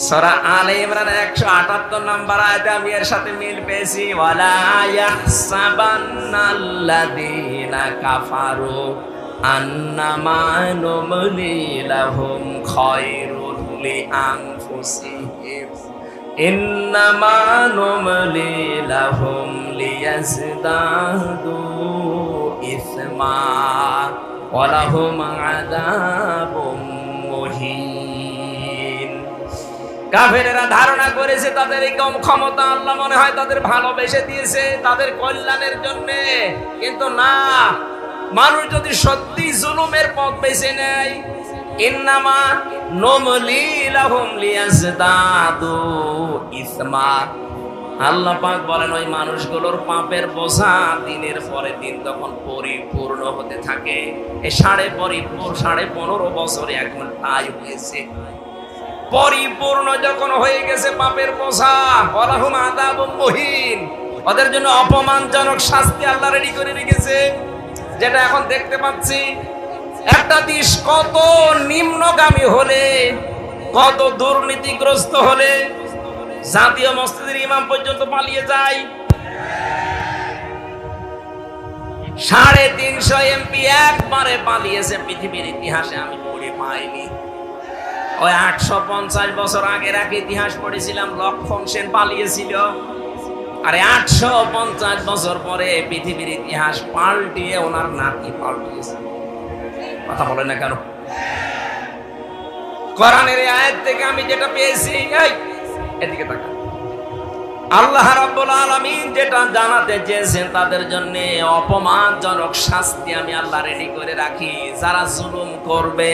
সূরা আলে ইমরান 178 নম্বর আয়াতে আমি এর সাথে মিল পেয়েছি, ওয়ালা ইয়াহসাবান্নাল্লাযীনা কাফারু আন্নামা নুমলি লাহুম খায়রুল লিআনফুসিহিম ইন্নামা নুমলি লাহুম লিয়াজদাদু ইসমা ওয়া লাহুম আযাবুম মুহিন। কাফেরেরা ধারণা করেছে তাদের এই কম ক্ষমতা আল্লাহ মনে হয় তাদের ভালোবেসে দিয়েছে তাদের কল্যাণের জন্য, কিন্তু না, মানুষ যদি সত্যি জুলুমের পথ বেছে নেয়, ইন্নামা নুমলি লাহুম লিয়াজদাদু ইসমা, আল্লাহ পাক বলেন ওই মানুষগুলোর পাপের বোঝা দিনের পরে দিন তখন পরিপূর্ণ হতে থাকে। এই 15.5 বছরে এখন তাই হয়েছে। পরিপূর্ণ যখন হয়ে গেছে পাপের বোঝা, ওয়ালাহুম আযাবুম মুহিন, ওদের জন্য অপমানজনক শাস্তি আল্লাহ রেডি করে রেখেছে, যেটা এখন দেখতে পাচ্ছি। একটা দেশ কত নিম্নগামী হলে, কত দুর্নীতিগ্রস্ত হলে জাতীয় মসজিদের ইমাম পর্যন্ত পালিয়ে যায়। 350 এমপি একবারে পালিয়েছে, পৃথিবীর ইতিহাসে আমি পড়ে পাইনি। ওই 850 বছর আগের এক ইতিহাস পড়েছিলাম, লক্ষণ সেন পালিয়েছিল। আরে 850 বছর পরে পৃথিবীর ইতিহাস পাল্টিয়ে ওনার নাতি পাল্টিয়েছে। কথা বলে না কেন? কোরআনের আয়াত থেকে আমি যেটা পেয়েছি, এদিকে তাকান, আল্লাহ রাব্বুল আলামিন যেটা জানাতে চেয়েছেন তাদের জন্য অপমানজনক শাস্তি আমি আল্লাহ রেডি করে রাখি, যারা জুলুম করবে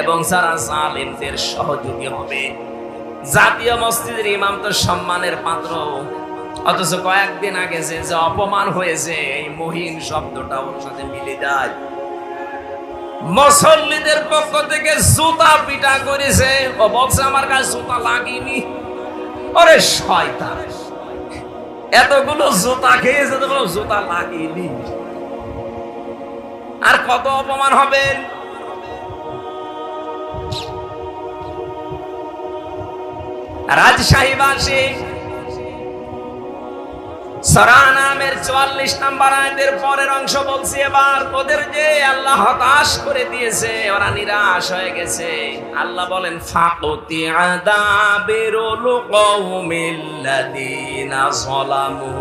এবং যারা জালিমদের সহযোগী হবে। জাতীয় মসজিদের ইমাম তো সম্মানের পাত্র, অথচ কয়েকদিন আগে যে অপমান হয়েছে এই মহিন শব্দটা ওর সাথে মিলে যায়। মুসল্লিদের পক্ষ থেকে জুতা পিটা করেছে, ও বলছে আমার কাছে জুতা লাগেনি। ওরে শয়তান, এতগুলো জুতা খেয়েছে, তো জুতা লাগেনি, আর কত অপমান হবেন। রাজশাহীবাসী সূরা নামের 44 নম্বর আয়াতের পরের অংশ বলছি। এবার ওদের যে আল্লাহ হতাশ করে দিয়েছে, ওরা নিরাশ হয়ে গেছে। আল্লাহ বলেন ফাকুতি আদাবিরুল কওমিল্লাযিনা যালামু,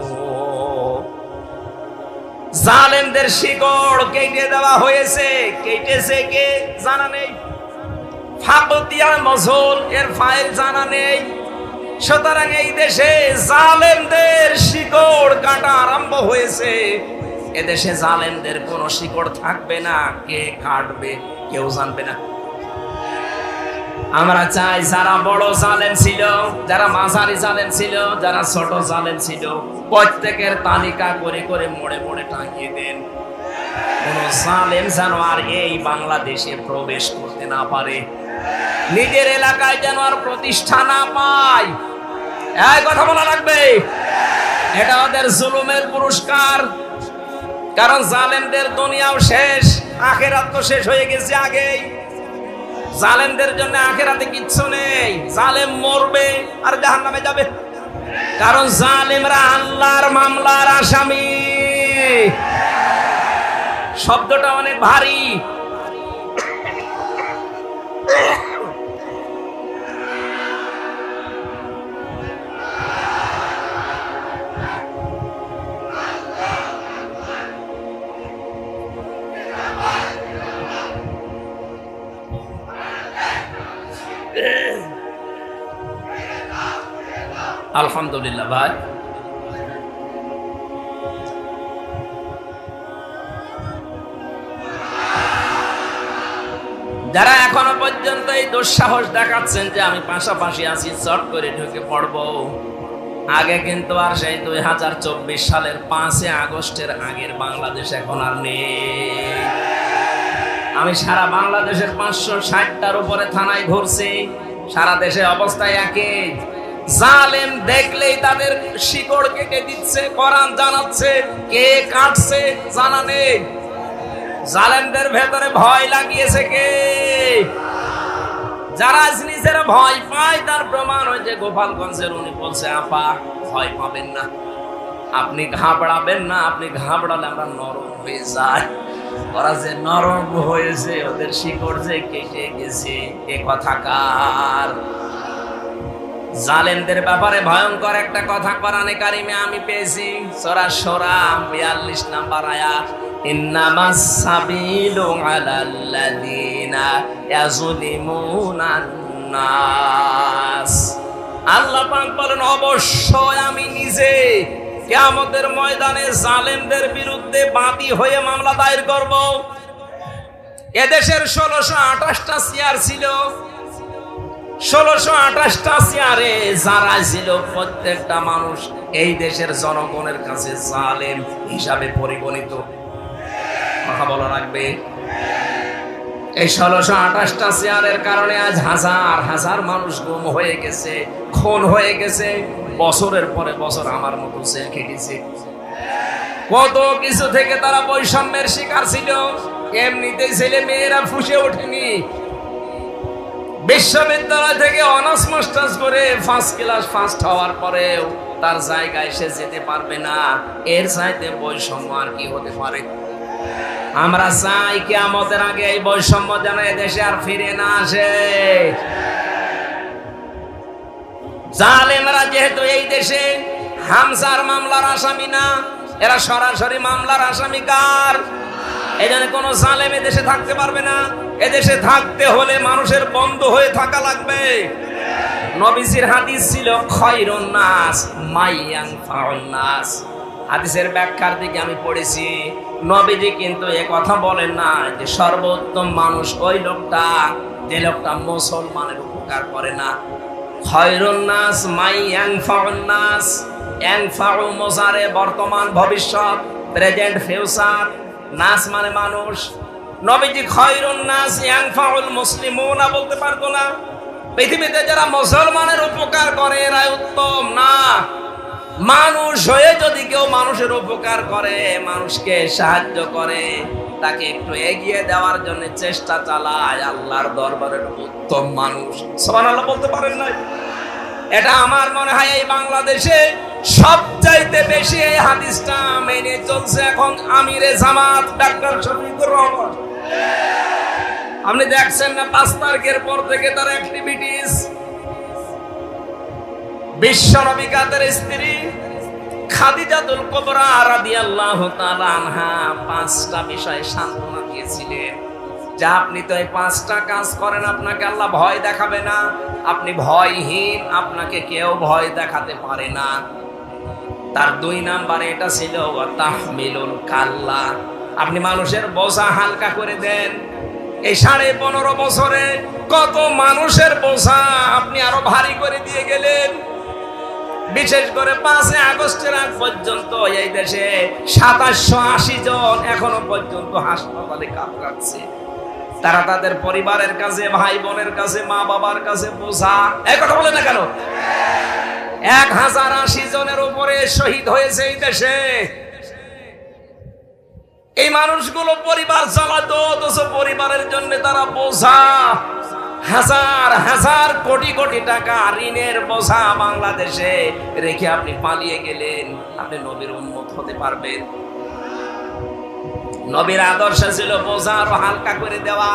জালেমদের শিকড় কেটে দেওয়া হয়েছে। কেটেছে কে জানা নেই, ফাকুতিয়া মজহুল, এর ফাইল জানা নেই। সুতরাং এই দেশে জালেমদের শিকড় কাটা আরম্ভ হয়েছে। এদেশে জালেমদের কোনো শিকড় থাকবে না, কে কাটবে কেউ জানবে না। আমরা চাই যারা বড় জালেম ছিল, যারা মাঝারি জালেম ছিল, যারা ছোট জালেম ছিল, প্রত্যেকের তালিকা করে করে মোড়ে মোড়ে টাঙিয়ে দেন। কোন জালেম যেন আর এই বাংলাদেশে প্রবেশ করতে না পারে, নিজের এলাকায় যেন আর প্রতিষ্ঠা না পায়। এই কথা বলা লাগবে, এটা ওদের জুলুমের পুরস্কার। কারণ জালেমদের দুনিয়াও শেষ, আখিরাত তো শেষ হয়ে গেছে আগেই। জালেমদের জন্য আখিরাতে কিচ্ছু নেই। জালেম মরবে আর জাহান্নামে যাবে, কারণ জালেমরা আল্লাহর মামলার আসামি। শব্দটা অনেক ভারী। আলহামদুলিল্লাহ ভাই, যারা এখনো পর্যন্ত এই দুঃসাহস দেখাচ্ছেন যে আমি পাশাপাশি আছি, চট করে ঢুকে পড়বো, আগে কিন্তু আর সেই 2024 সালের 5 আগস্টের আগের বাংলাদেশ এখন আর নেই। আমি সারা বাংলাদেশের 560টার উপরে থানায় ঘুরছি, সারা দেশে অবস্থায় একই। জালেম দেখলেই তাদের শিকড় কেটে দিচ্ছে, কোরআন জানাচ্ছে, কে কাটছে জানা নেই। জালেমদের ভেতরে ভয় লাগিয়েছে কে? যারা নিজের ভয় পায় তার প্রমাণ ওই যে গোপালগঞ্জের উনি বলছে, আপা ভয় পাবেন না, আপনি ঘাবড়াবেন না, আপনি ঘাবড়ালে আমরা নরম হয়ে যাই। ওরা যে নরম হয়েছে, ওদের শিকড় যে কেটে গেছে, এ কথা কার? জালেমদের ব্যাপারে ভয়ঙ্কর একটা কথা কোরআনে কারিমে আমি পেয়েছি, সূরা শূরা 42 নম্বর আয়াত, ইন্নামাস সাবিলু আলাল্লাযিনা ইয়াযলিমুনান নাস। আল্লাহ পাক বলেন, অবশ্যই আমি নিজে কিয়ামতের ময়দানে জালেমদের বিরুদ্ধে বাদী হয়ে মামলা দায়ের করব। এদেশের 1628টা চেয়ার ছিল, 1628টা চেয়ারে যারা ছিল প্রত্যেকটা মানুষ এই দেশের জনগণের কাছে জালেম হিসাবে পরিগণিত। কথা বলা রাখবে, এই 1628টা চেয়ারের কারণে আজ হাজার হাজার মানুষ গুম হয়ে গেছে, খুন হয়ে গেছে, বছরের পরে বছর আমার মতো জেল খেটেছে। কত কিছু থেকে তারা বৈষম্যের শিকার ছিল। এমনিতেই ছেলে মেয়েরা ফুসে ওঠেনি, বিশ্ববিদ্যালয় থেকে অনার্স মাস্টার্স করে ফার্স্ট ক্লাস ফার্স্ট হওয়ার পরেও তার জায়গায় সে যেতে পারবে না। এর চাইতে বৈষম্য আর কি হতে পারে? আমরা চাই কিয়ামতের আগে এই বৈষম্য যেন এদেশে আর ফিরে না আসে। জালেমরা যেহেতু এই দেশে হামজার মামলার আসামি না, এরা সরাসরি মামলার আসামি কার? এজন্য কোন জালেম এদেশে থাকতে পারবে না। এদেশে থাকতে হলে মানুষের বন্ধু হয়ে থাকা লাগবে। নবীজির হাদিস ছিল, খায়রুন নাস মাইয়ানফাউন নাস। হাদিসের ব্যাখ্যার দিকে আমি পড়েছি, নবীজি কিন্তু এ কথা বলেন না যে সর্বোত্তম মানুষ ওই লোকটা যে লোকটা মুসলমানের উপকার করে না। খায়রুন নাস মাইয়ানফাউন নাস, ইয়ানফাউ মুজারে বর্তমান ভবিষ্যৎ, প্রেজেন্ট ফিউচার, নাস মানে মানুষ। নবীজি খায়রুন নাস ইয়ানফাউল মুসলিমুনা বলতে পারতো না? পৃথিবীতে যারা মুসলমানের উপকার করে এরাই উত্তম না। মানুষ হয়ে যদি কেউ মানুষের উপকার করে, মানুষকে সাহায্য করে, তাকে একটু এগিয়ে দেওয়ার জন্য চেষ্টা চালায়, আল্লাহর দরবারের উত্তম মানুষ। সুবহানাল্লাহ বলতে পারেন না? এটা আমার মনে হয় এই বাংলাদেশে সবচাইতে বেশি এই হাদিসটা মেনে চলছে এখন আমিরে জামাত ডাক্তার শফিকুর রহমান। আপনি দেখছেন না 5 তারিখের পর থেকে তার অ্যাক্টিভিটিস, বিশ্ব নবী কাদের স্ত্রী খাদিজাতুল কুবরা রাদিয়াল্লাহু তাআলা আনহা 5টা বিষয়ে সান্ত্বনা দিয়েছিলেন যে আপনি তো এই 5টা কাজ করেন, আপনাকে আল্লাহ ভয় দেখাবে না, আপনি ভয়হীন, আপনাকে কেউ ভয় দেখাতে পারে না। তার 2 নাম্বারে এটা ছিল ওয়া তাহমিলুল কাল্লা, আপনি মানুষের বোঝা হালকা করে দেন। এই 15.5 বছরে কত মানুষের বোঝা আপনি আরো ভারী করে দিয়ে গেলেন। বিশেষ করে 5 আগস্টের আগ পর্যন্ত এই দেশে 2780 জন এখনো পর্যন্ত হাসপাতালে কাতরাচ্ছে। তারা তাদের পরিবারের কাছে, ভাই বোনের কাছে, মা বাবার কাছে বোঝা। এই কথা বলে না কেন? 1080 জনের উপরে শহীদ হয়েছে এই দেশে। এই মানুষগুলো পরিবার চালাতো, অথচ পরিবারের জন্য তারা বোঝা। হাজার হাজার কোটি কোটি টাকা ঋণের বোঝা বাংলাদেশে রেখে আপনি পালিয়ে গেলেন। আপনি নবীর উম্মত হতে পারবেন? নবীর আদর্শ ছিল বোঝা আরো হালকা করে দেওয়া।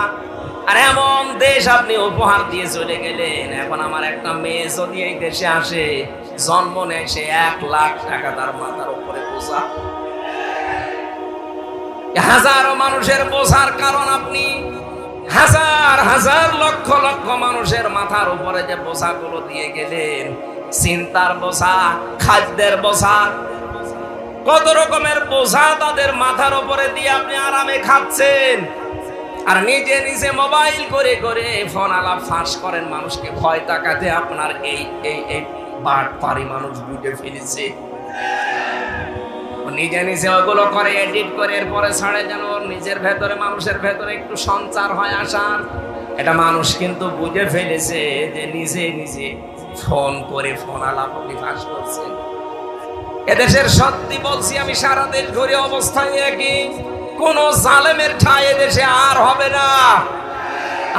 আর এমন দেশ আপনি উপহার দিয়ে চলে গেলেন। এখন আমার একটা মেয়ে যদি এই দেশে আসে, জন্ম নেয়, সে 1 লাখ টাকা তার মাথার উপরে বোঝা। হাজারো মানুষের বোঝার কারণ আপনি হাজার হাজার লক্ষ লক্ষ মানুষের মাথার উপরে যে বোঝাগুলো দিয়ে গেলেন, চিন্তার বোঝা, খাদ্যের বোঝা, কত রকমের বোঝা তাদের মাথার উপরে দিয়ে আপনি আরামে খাচ্ছেন। আর নিজে নিজে মোবাইল করে করে ফোন আলাপ ফাঁস করেন মানুষকে ভয় তাকাতে। আপনার এই এই এই বাটপারি মানুষ বুঝে ফেলেছে, নিজে নিজে ওগুলো করে এডিট করে এরপরে ছাড়ে যেন নিজের ভেতরে, মানুষের ভেতরে একটু সঞ্চার হয় আসার। এটা মানুষ কিন্তু বুঝে ফেলেছে যে নিজে নিজে ফোন করে ফোন আলাপ আপনি ফাঁস করছেন। এদেশের সত্যি বলছি আমি, সারা দেশ ঘুরে অবস্থায় একই, কোন জালেমের ঠাঁই এদেশে আর হবে না।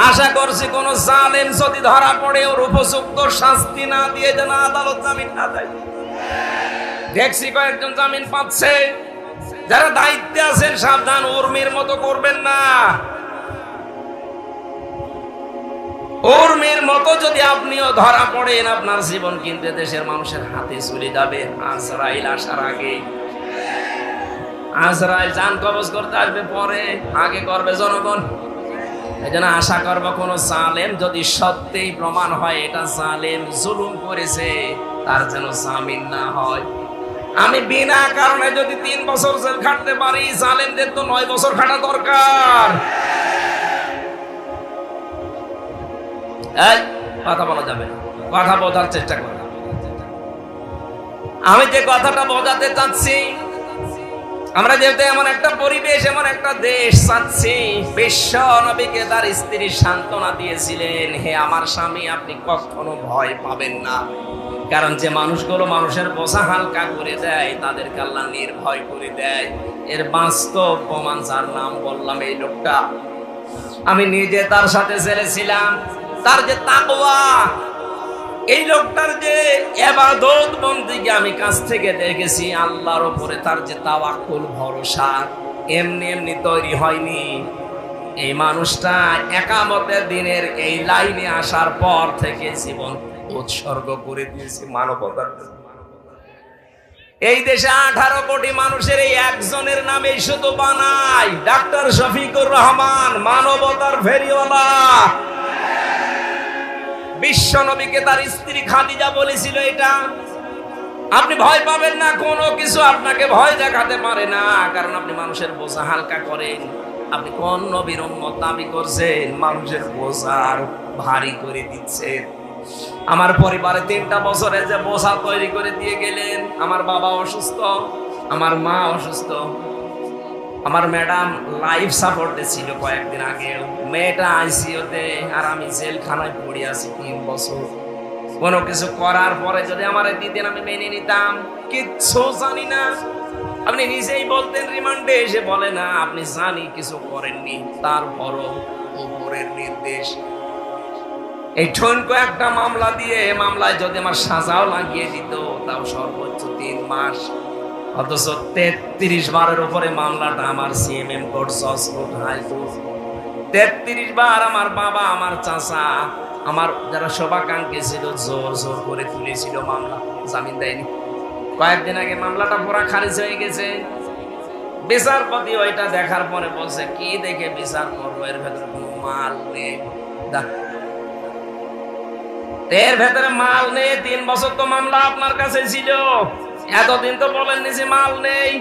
আশা করছি কোন জালেম যদি ধরা পড়ে ওর উপযুক্ত শাস্তি না দিয়ে যেন আদালত জামিন না দেয়। দেখছি কয়েকজন জামিন পাচ্ছে। যারা দায়িত্বে আছেন সাবধান, উর্মির মতো করবেন না। উর্মির মতো যদি আপনিও ধরা পড়েন, আপনার জীবন কিন্তু দেশের মানুষের হাতে চলে যাবে আজরাইল আসার আগে। আজরাইল জান কবজ করতে আসবে পরে, আগে করবে জনগণ। এই জন্য আশা করবো কোন জালেম যদি সত্যিই প্রমাণ হয় এটা জালেম জুলুম করেছে, তার যেন জামিন না হয়। আমি বিনা কারণে যদি 3 বছর জেল খাটতে পারি, জালেমদের তো 9 বছর খাটা দরকার। এই কথা বলা যাবে না, কথা বোঝার চেষ্টা করো। আমি যে কথাটা বোঝাতে চাচ্ছি, আমরা যেহেতু এমন একটা পরিবেশ, এমন একটা দেশ চাচ্ছি, বিশ্ব নবীকে তার স্ত্রী সান্ত্বনা দিয়েছিলেন, হে আমার স্বামী, আপনি কখনো ভয় পাবেন না। কারণ যে মানুষগুলো মানুষের বোঝা হালকা করে দেয়, তাদেরকে আল্লাহ নির্ভয় করে দেয়। এর বাস্তব প্রমাণ যার নাম বললাম, এই লোকটা। আমি নিজে তার সাথে ছেড়েছিলাম। তার যে তাকওয়া, এই লোকটার যে ইবাদত বন্দেগী আমি কাছ থেকে দেখেছি, আল্লাহর উপরে তার যে তাওয়াক্কুল, ভরসা, এমনি এমনি তৈরি হয়নি। এই মানুষটা একামতের দিনের এই লাইনে আসার পর থেকে জীবন উৎসর্গ করে দিয়েছে মানবতার। এই দেশে 18 কোটি মানুষের এই একজনের নামে শুধু বানায় ডাক্তার শফিকুর রহমান, মানবতার ফেরিওয়ালা। বিশ্ব নবীকে তার স্ত্রী খাদিজা বলেছিল এটা। আপনি ভয় পাবেন না, কোনো কিছু আপনাকে ভয় দেখাতে পারে না, কারণ আপনি মানুষের বোঝা হালকা করেন। আপনি কোন নবীর উম্মত দাবি করছেন, মানুষের বোঝা ভারী করে দিচ্ছেন। আমার পরিবারে 3টা বছরে যে বোঝা তৈরি করে দিয়ে গেলেন। আমার বাবা অসুস্থ, আমার মা অসুস্থ, আমার ম্যাডাম লাইফ সাপোর্টে ছিল কয়েকদিন আগে, মেয়েটা আইসিইউতে, আর আমি জেলখানায় পড়ে আছি 3 বছর। কোনো কিছু করার পরে যদি আমারে দিতেন আমি মেনে নিতাম, কিচ্ছু জানি না। আপনি নিজেই বলতেন রিমান্ডে এসে বলে না আপনি জানি কিছু করেননি, তারপরও উপরের নির্দেশ। এই ঠনকো একটা মামলা দিয়ে মামলায় যদি আমার সাজাও লাগিয়ে দিত তাও সর্বোচ্চ 3 মাস, অথচ 33 বারের উপরে মামলাটা আমার সিএমএম কোর্ট, জজ কোর্ট, হাইকোর্ট। 33 বার আমার বাবা, আমার চাচা, আমার যারা শুভাকাঙ্ক্ষী ছিল জোর জোর করে তুলেছিল মামলা, জামিন দেয়নি। কয়েকদিন আগে মামলাটা পুরা খারিজ হয়ে গেছে। বিচারপতি ওইটা দেখার পরে বলছে কি দেখে বিচার করবো, এর ভেতরে কোনো মাল নেই। এর ভেতরে মাল নেই। 3 বছর তো মামলা আপনার কাছে ছিল, এতদিন তো বলেননি যে মাল নেই।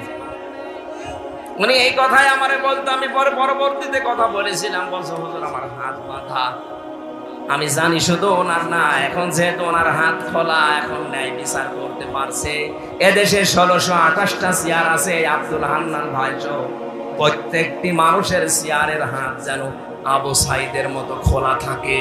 উনি এই কথাই আমারে বলতো, আমি পরে পরবর্তীতে কথা বলেছিলাম, বলছে হুজুর আমার হাত বাঁধা। আমি জানি শুধু ওনার না, এখন যেহেতু ওনার হাত খোলা, এখন ন্যায় বিচার করতে পারছে। এদেশে 1628টা চেয়ার আছে, আব্দুল হান্নান ভাই সহ প্রত্যেকটি মানুষের চেয়ারের হাত যেন আবু সাইদের মতো খোলা থাকে।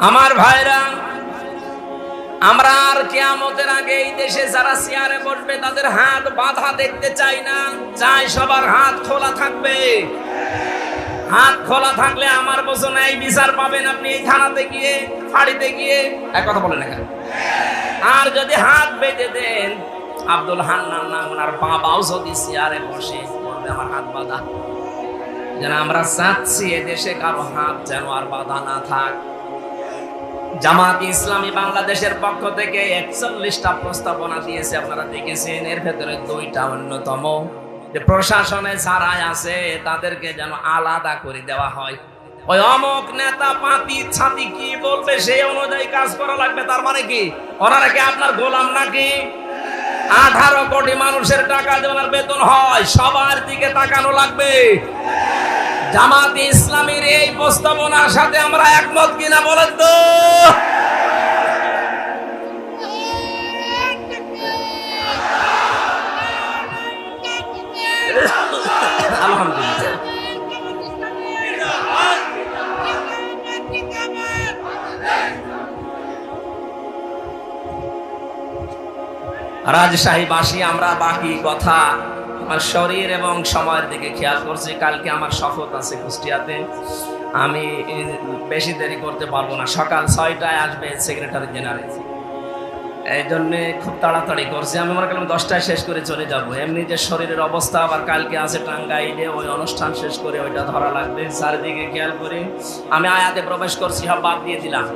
আমার ভাইরা, আমরা আর কিয়ামতের আগে এই দেশে যারা চেয়ারে বসবে তাদের হাত বাঁধা দেখতে চাই না, চাই সবার হাত খোলা থাকবে। হাত খোলা থাকলে আমার বছর এই বিচার পাবেন আপনি এই থানাতে গিয়ে, ফাঁড়িতে গিয়ে। এক কথা বলেন এখানে। আর যদি হাত বেঁধে দেন, আব্দুল হান্নান না ওনার বাবাও যদি চেয়ারে বসে বলবে আমার হাত বাঁধা। যেন আমরা চাচ্ছি এদেশে কারো হাত যেন আর বাঁধা না থাক। জামাত ইসলামী বাংলাদেশের পক্ষ থেকে 41টা প্রস্তাবনা দিয়েছে, আপনারা দেখেছেন। এর ভেতরে 2টা অন্যতম, যে প্রশাসনে যারাই আছে তাদেরকে যেন আলাদা করে দেওয়া হয়। ওই অমুক নেতা পাতি ছাতি কি বলবে সেই অনুযায়ী কাজ করা লাগবে। তার মানে কি ওনারা কি আপনার গোলাম নাকি? 18 কোটি মানুষের টাকা দিয়ে ওনার বেতন হয়, সবার দিকে তাকানো লাগবে। জামাত ইসলামীর এই প্রস্তাবনার সাথে আমরা একমত কিনা বলেন তো? আলহামদুলিল্লাহ। রাজশাহীবাসী আমরা বাকি কথা আমার শরীর এবং সময়ের দিকে খেয়াল করছি। কালকে আমার শপথ আছে কুষ্টিয়াতে, আমি বেশি দেরি করতে পারবো না। সকাল 6টায় আসবে সেক্রেটারি জেনারেল, এই জন্যে খুব তাড়াতাড়ি করছি। আমি মনে করলাম 10টায় শেষ করে চলে যাব। এমনি যে শরীরের অবস্থা, আবার কালকে আছে টাঙ্গাইলে, ওই অনুষ্ঠান শেষ করে ওইটা ধরা লাগবে। চারিদিকে খেয়াল করে আমি আয়াতে প্রবেশ করছি, সব বাদ দিয়ে দিলাম।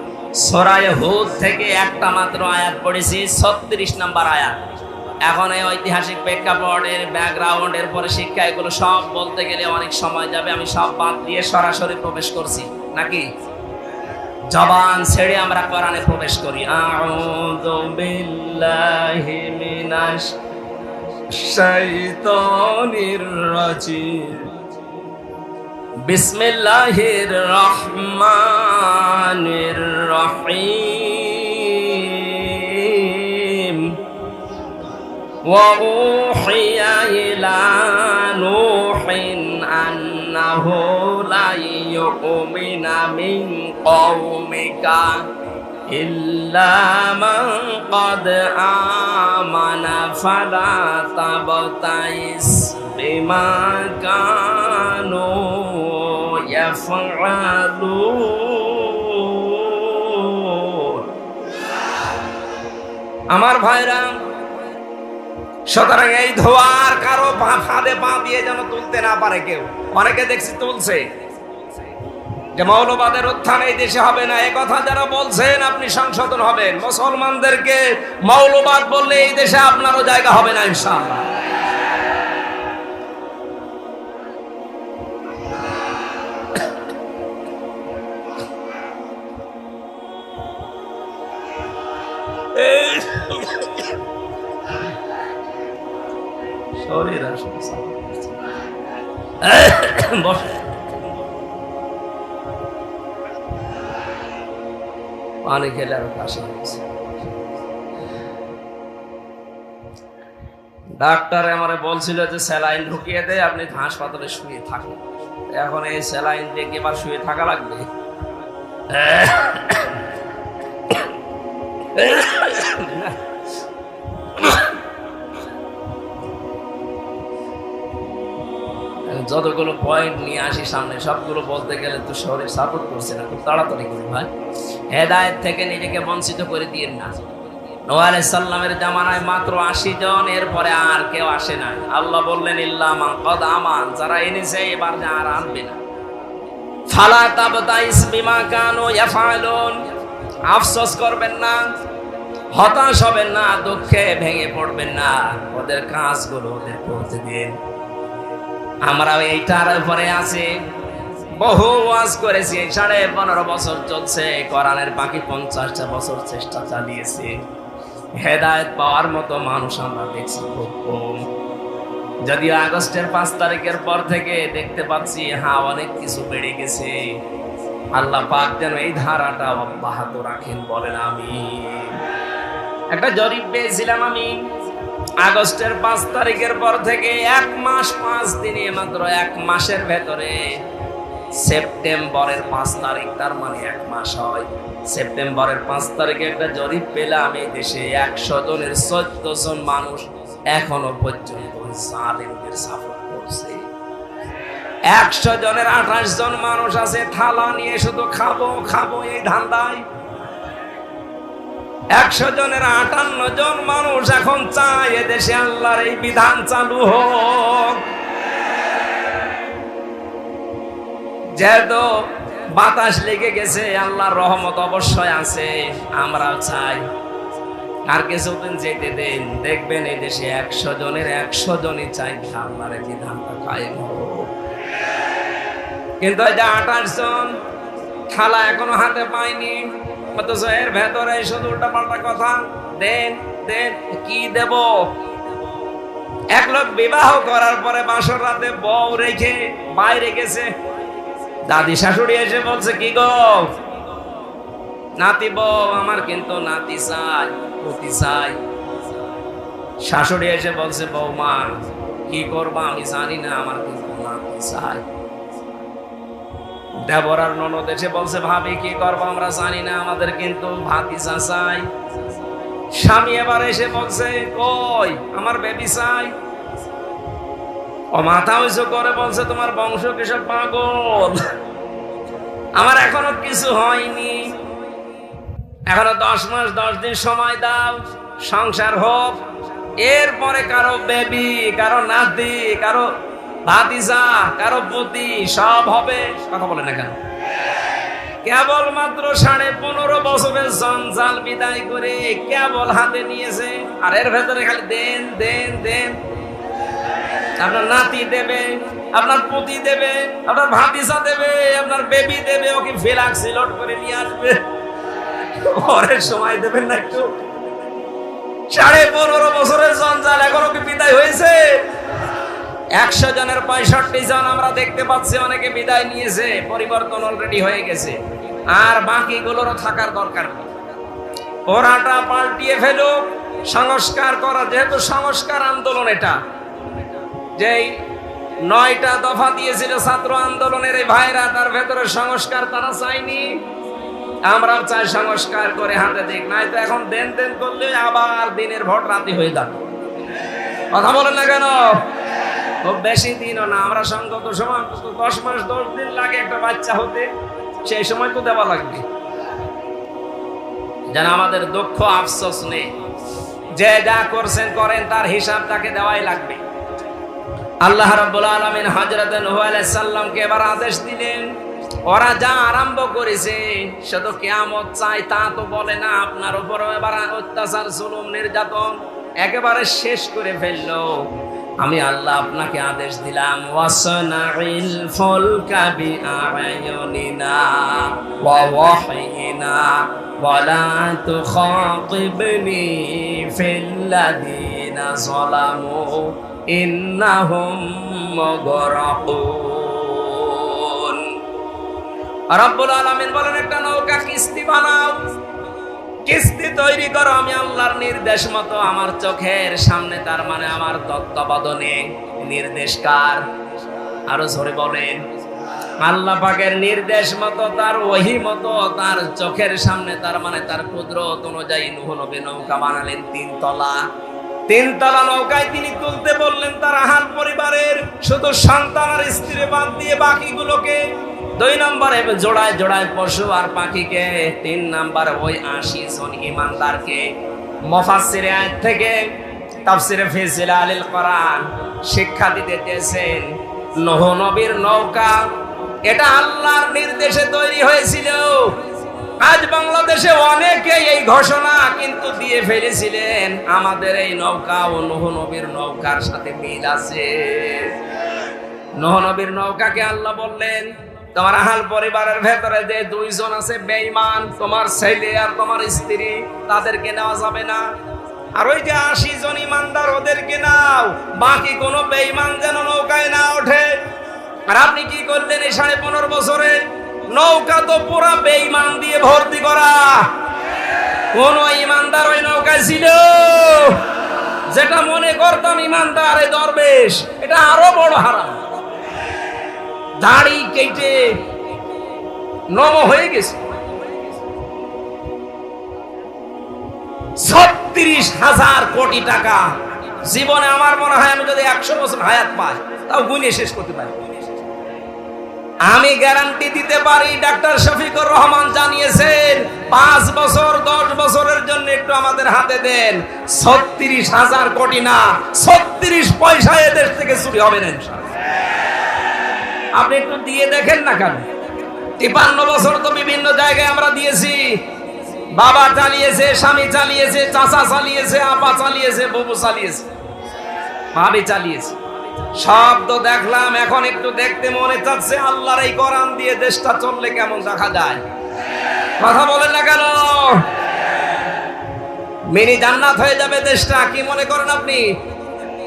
সূরা হুদ থেকে একটা মাত্র আয়াত পড়েছি, 36 নম্বর আয়াত। এখন এই ঐতিহাসিক প্রেক্ষাপটের ব্যাকগ্রাউন্ডের পরে শিক্ষা, এগুলো সব বলতে গেলে অনেক সময় যাবে। আমি সব বাদ দিয়ে সরাসরি প্রবেশ করছি, নাকি জবান ছেড়ে আমরা কোরআনে প্রবেশ করি। আউযু বিল্লাহি মিনাশ শাইতানির রাজিম, বিসমিল্লাহির রহমানির রহিম। ওয়া উহিয়া ইলা নূহিন আন্নাহু লা ইউমিনা মিন কওমিকা ইল্লা মান ক্বাদ আমানা ফালা তাবতাইস বিমা কানু ইয়াফআলুন। আমার ভাইরা, সুতরাং এই ধোয়ার কারো ফাঁদে পা দিয়ে যেন তুলতে না পারে কেউ। অনেকে দেখছি তুলছে যে মৌলবাদের উত্থান এই দেশে হবে না, এ কথা যারা বলছেন আপনি সংশোধন হবেন। মুসলমানদেরকে মৌলবাদ বললে এই দেশে আপনারও জায়গা হবে না ইনশাআল্লাহ। শরীর আসলে পানি খেলে আরো কাশি হচ্ছে। ডাক্তার আমারে বলছিল যে স্যালাইন ঢুকিয়ে দেয়, আপনি হাসপাতালে শুয়ে থাকুন। এখন এই স্যালাইন দিয়ে এবার শুয়ে থাকা লাগবে। যতগুলো পয়েন্ট নিয়ে আসি সামনে সবগুলো বলতে গেলে তো শরীর সাপোর্ট করছে না, খুব তাড়াতাড়ি করি ভাই। হেদায়েত থেকে নিজেকে বঞ্চিত করে দিয়েন না। নূহ আলাইহিস সালামের জামানায় মাত্র 80 জন, এরপরে আর কেউ আসে না। আল্লাহ বললেন ইল্লা মান ক্বাদ আমান, যারা এনেছে এবার আর আনবে না। ফালা তাবতাইস বিমা কানু ইয়াফআলুন, আফসোস করবেন না, হতাশ হবেন না, দুঃখে ভেঙে পড়বেন না, ওদের কাজগুলো ওদের করতে দিন। আমরা এইটার উপরে আছি, বহু ওয়াজ করেছি, 15.5 বছর চলছে, কোরআনের বাকি 50টা বছর চেষ্টা চালিয়েছি। হেদায়েত পাওয়ার মতো মানুষ আমরা দেখছি খুব কম। যদিও আগস্টের 5 তারিখের পর থেকে দেখতে পাচ্ছি হ্যাঁ অনেক কিছু বেড়ে গেছে। আল্লাহ পাক যেন এই ধারাটা অব্যাহত রাখেন, বলেন আমিন। একটা জরিপ পেয়েছিলাম আমি, আগস্টের 5 তারিখের পর থেকে 1 মাস 5 দিনে, মাত্র 1 মাসের ভেতরে সেপ্টেম্বরের 5 তারিখ, তার মানে 1 মাস হয়। সেপ্টেম্বরের 5 তারিখে একটা জরিপ পেলাম, এই দেশে 100 জনের 14 জন মানুষ এখনো পর্যন্ত জালেমদের সাপোর্ট করছে। 100 জনের 28 জন মানুষ আছে থালা নিয়ে শুধু খাবো খাবো এই ধান্দায়। 100 জনের 58 জন মানুষ এখন চায় এদেশে আল্লাহর এই বিধান চালু হোক। যেহেতু বাতাস লেগে গেছে, আল্লাহর রহমত অবশ্যই আছে, আমরাও চাই আর কিছুদিন যেতে দেন, দেখবেন এই দেশে 100 জনের 100 জনই চাই আল্লাহর এই বিধানটা কায়েম হোক। কিন্তু এই যে 28 জন থালা এখনো হাতে পাইনি, অথচ এর ভেতরে শুধু উল্টাপাল্টা কথা, দেন দেন, কি দেব? এক লোক বিবাহ করার পরে বাসর রাতে বউ রেখে বাইরে গেছে, দাদি শাশুড়ি এসে বলছে কি গো নাতি বউ আমার কিন্তু নাতি চাই, পুতি চাই। শাশুড়ি এসে বলছে বৌমা কি করবা আমি জানি না, আমার কিন্তু নাতি চাই। দেবর আর ননদ এসে বলছে ভাবি কি করবো আমরা জানি না, আমাদের কিন্তু ভাতিজা চাই। স্বামী এবার এসে বলছে কই আমার বেবি চাই। ও মাথা উঁচু করে বলছে তোমার বংশ কিসব পাগল, আমার এখনো কিছু হয়নি, এখনো 10 মাস 10 দিন সময় দাও, সংসার হোক, এরপরে কারো বেবি, কারো নাতি, কারো ভাতিজা, কারো পুতি সব হবে। কথা বলে না কেন? কেবল মাত্র 15.5 বছরের জঞ্জাল বিদায় করে কেবল হাতে নিয়েছে, আর এর ভেতরে খালি দেন দেন দেন। আপনার নাতি দেবে, আপনার পুতি দেবে, আপনার ভাতিজা দেবে, আপনার বেবি দেবে, ওকে ফ্লাক্স লোড করে নিয়ে আসবে, পরের সময় দেবেন না একটু? 15.5 বছরের জঞ্জাল এখনো কি বিদায় হয়েছে? 100 জনের 65 জন আমরা দেখতে পাচ্ছি অনেকে বিদায় নিয়েছে, পরিবর্তন অলরেডি হয়ে গেছে, আর বাকিগুলোরও থাকার দরকার নেই। ওরাটা পাল্টিয়ে ফেলুক, সংস্কার করা, যেহেতু সংস্কার আন্দোলন, এটা যেই 9টা দফা দিয়েছিল ছাত্র আন্দোলনের এই ভাইরা, তার ভেতরে সংস্কার তারা চায়নি, আমরাও চাই সংস্কার করে হাতে দিক, নাই তো এখন দেন দেন করলে আবার দিনের ভোট রাতে হয়ে যাবে। কথা বলেন না কেন? খুব বেশি দিনও না, আমরা সঙ্গত সময় 10 মাস 10 দিন লাগে একটা বাচ্চা হতে, সেই সময় তো দেওয়া লাগবে। যেন আমাদের দুঃখ আফসোস নেই, যে যা করছেন করেন, তার হিসাব তাকে দেওয়াই লাগবে। আল্লাহ রাব্বুল আলামিন হযরত নূহ আলাইহিস সালামকে এবার আদেশ দিলেন, ওরা যা আরম্ভ করেছে শুধু কিয়ামত চাই তা তো বলে না, আপনার উপরও এবার অত্যাচার জুলুম নির্যাতন একেবারে শেষ করে ফেললো। আমি আল্লাহ আপনাকে আদেশ দিলাম, ওয়াসনাইল ফুলকা বিআয়ুনিনা ওয়া ওয়াহিনা ওয়ালা তুখাতিবনি ফিল্লাযিনা যালামু ইন্নাহুম মুগরাকুন। রাব্বুল আলামিন বলেন একটা নৌকা কিস্তি বানাও, কিস্তি তৈরি করো আমি আল্লাহর নির্দেশ মতো, আমার চোখের সামনে, তার মানে আমার তত্ত্বাবধানে। নির্দেশ কার? আরো জোরে বলেন। আল্লাহ পাকের নির্দেশ মতো, তার ওহী মতো, তার চোখের সামনে, তার মানে তার কুদরত অনুযায়ী নূহ নবী নৌকা বানালেন 3 তলা। 3 তলা নৌকায় তিনি তুলতে বললেন তার আহাল পরিবারের শুধু সন্তান আর স্ত্রী বাদ দিয়ে বাকিগুলোকে। 2 নম্বরে জোড়ায় জোড়ায় পশু আর পাখিকে। 3 নম্বরে ওই 80 জন ইমানদারকে। মুফাসসিরে আয়াত থেকে তাফসিরে ফি জিলালিল কোরআন শিক্ষা দিতে চেয়েছেন, নূহ নবীর নৌকা এটা আল্লাহর নির্দেশে তৈরি হয়েছিল। আজ বাংলাদেশে অনেকে এই ঘোষণা কিন্তু দিয়ে ফেলেছিলেন, আমাদের এই নৌকা ও নূহ নবীর নৌকার সাথে মিল আছে। নূহ নবীর নৌকাকে আল্লাহ বললেন, তোমার আহাল পরিবারের ভেতরে যে 2 জন আছে বেঈমান, তোমার ছেলে আর তোমার স্ত্রী, তাদেরকে নেওয়া যাবে না। আর ওই যে 80 জন ইমানদার, ওদেরকে নাও, বাকি কোনো বেঈমান যেন নৌকায় না ওঠে। আর আপনি কি করলেন এই 15.5 বছরে? নৌকা তো পুরা বেঈমান দিয়ে ভর্তি করা। কোন ইমানদার ওই নৌকায় ছিল? যেটা মনে করতাম ইমানদার এই দরবেশ, এটা আরো বড় হারাম। দাড়ি কেটে নম হয়ে গেছে। 36,000 কোটি টাকা। জীবনে আমার মনে হয় আমি যদি 100 বছর হায়াত পাই তাও গুণে শেষ করতে পারি। আমি গ্যারান্টি দিতে পারি, ডাক্তার শফিকুর রহমান জানিয়েছেন 5 বছর 10 বছরের জন্য একটু আমাদের হাতে দেন, 36,000 কোটি না, 36 পয়সা এদেশ থেকে চুরি হবে না ইনশাআল্লাহ। আপনি একটু দিয়ে দেখেন না কেন? 53 বছর তো বিভিন্ন জায়গায় আমরা দিয়েছি। বাবা চালিয়েছে, স্বামী চালিয়েছে, চাচা চালিয়েছে, আপা চালিয়েছে, বুবু চালিয়েছে, ভাবি চালিয়েছে। সব তো দেখলাম, এখন একটু দেখতে মনে চাচ্ছে আল্লাহর এই কোরআন দিয়ে দেশটা চললে কেমন দেখা যায়। কথা বলেন না কেন? মিনি জান্নাত হয়ে যাবে দেশটা। কি মনে করেন আপনি?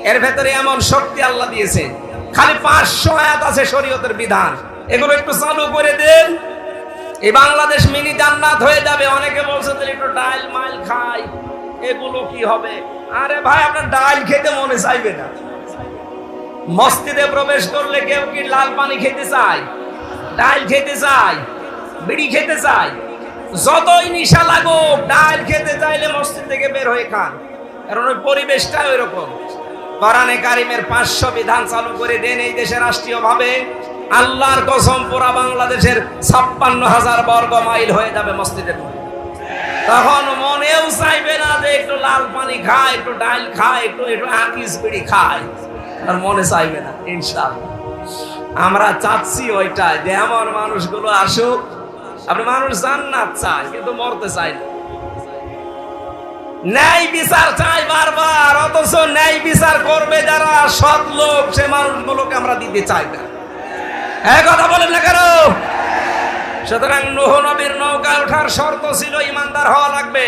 এর ভেতরে এমন শক্তি আল্লাহ দিয়েছে। খালি 500 আয়াত আছে শরীয়তের বিধান, এগুলো একটু চালু করে দেন, এই বাংলাদেশ মিনি জান্নাত হয়ে যাবে। অনেকে বলছে যে একটু ডাল মাইল খাই, এগুলো কি হবে? আরে ভাই, আপনার ডাল খেতে মনে চাইবে না। মসজিদে প্রবেশ করলে কেউ কি লাল পানি খেতে চায়? ডাল খেতে চায়? বিড়ি খেতে চায়? যতই নিশা লাগুক, ডাল খেতে চাইলে মসজিদ থেকে বের হয়ে খান, কারণ ওই পরিবেশটা ওই রকম। কোরআনে কারিমের 500 বিধান চালু করে দেন এই দেশে রাষ্ট্রীয় ভাবে। আল্লাহর কসম, পুরা বাংলাদেশের 56,000 বর্গ মাইল হয়ে যাবে মসজিদের। তখন মনেও চাইবে না যে একটু লাল পানি খায়, একটু ডাল খায়, একটু আকিস বিড়ি খায়, আর মনে চাইবে না ইনশাআল্লাহ। আমরা চাচ্ছি ওইটা, যে এমন মানুষগুলো আসুক। আপনি মানুষ জান্নাত চায় কিন্তু মরতে চায় না, ন্যায় বিচার চাই বারবার, অথচ ন্যায় বিচার করবে যারা সৎ লোক, সে মানুষগুলোকে আমরা দিতে চাই না। হ্যাঁ, কথা বলেন না কেন? সুতরাং নূহ নবীর নৌকা ওঠার শর্ত ছিল ইমানদার হওয়া লাগবে,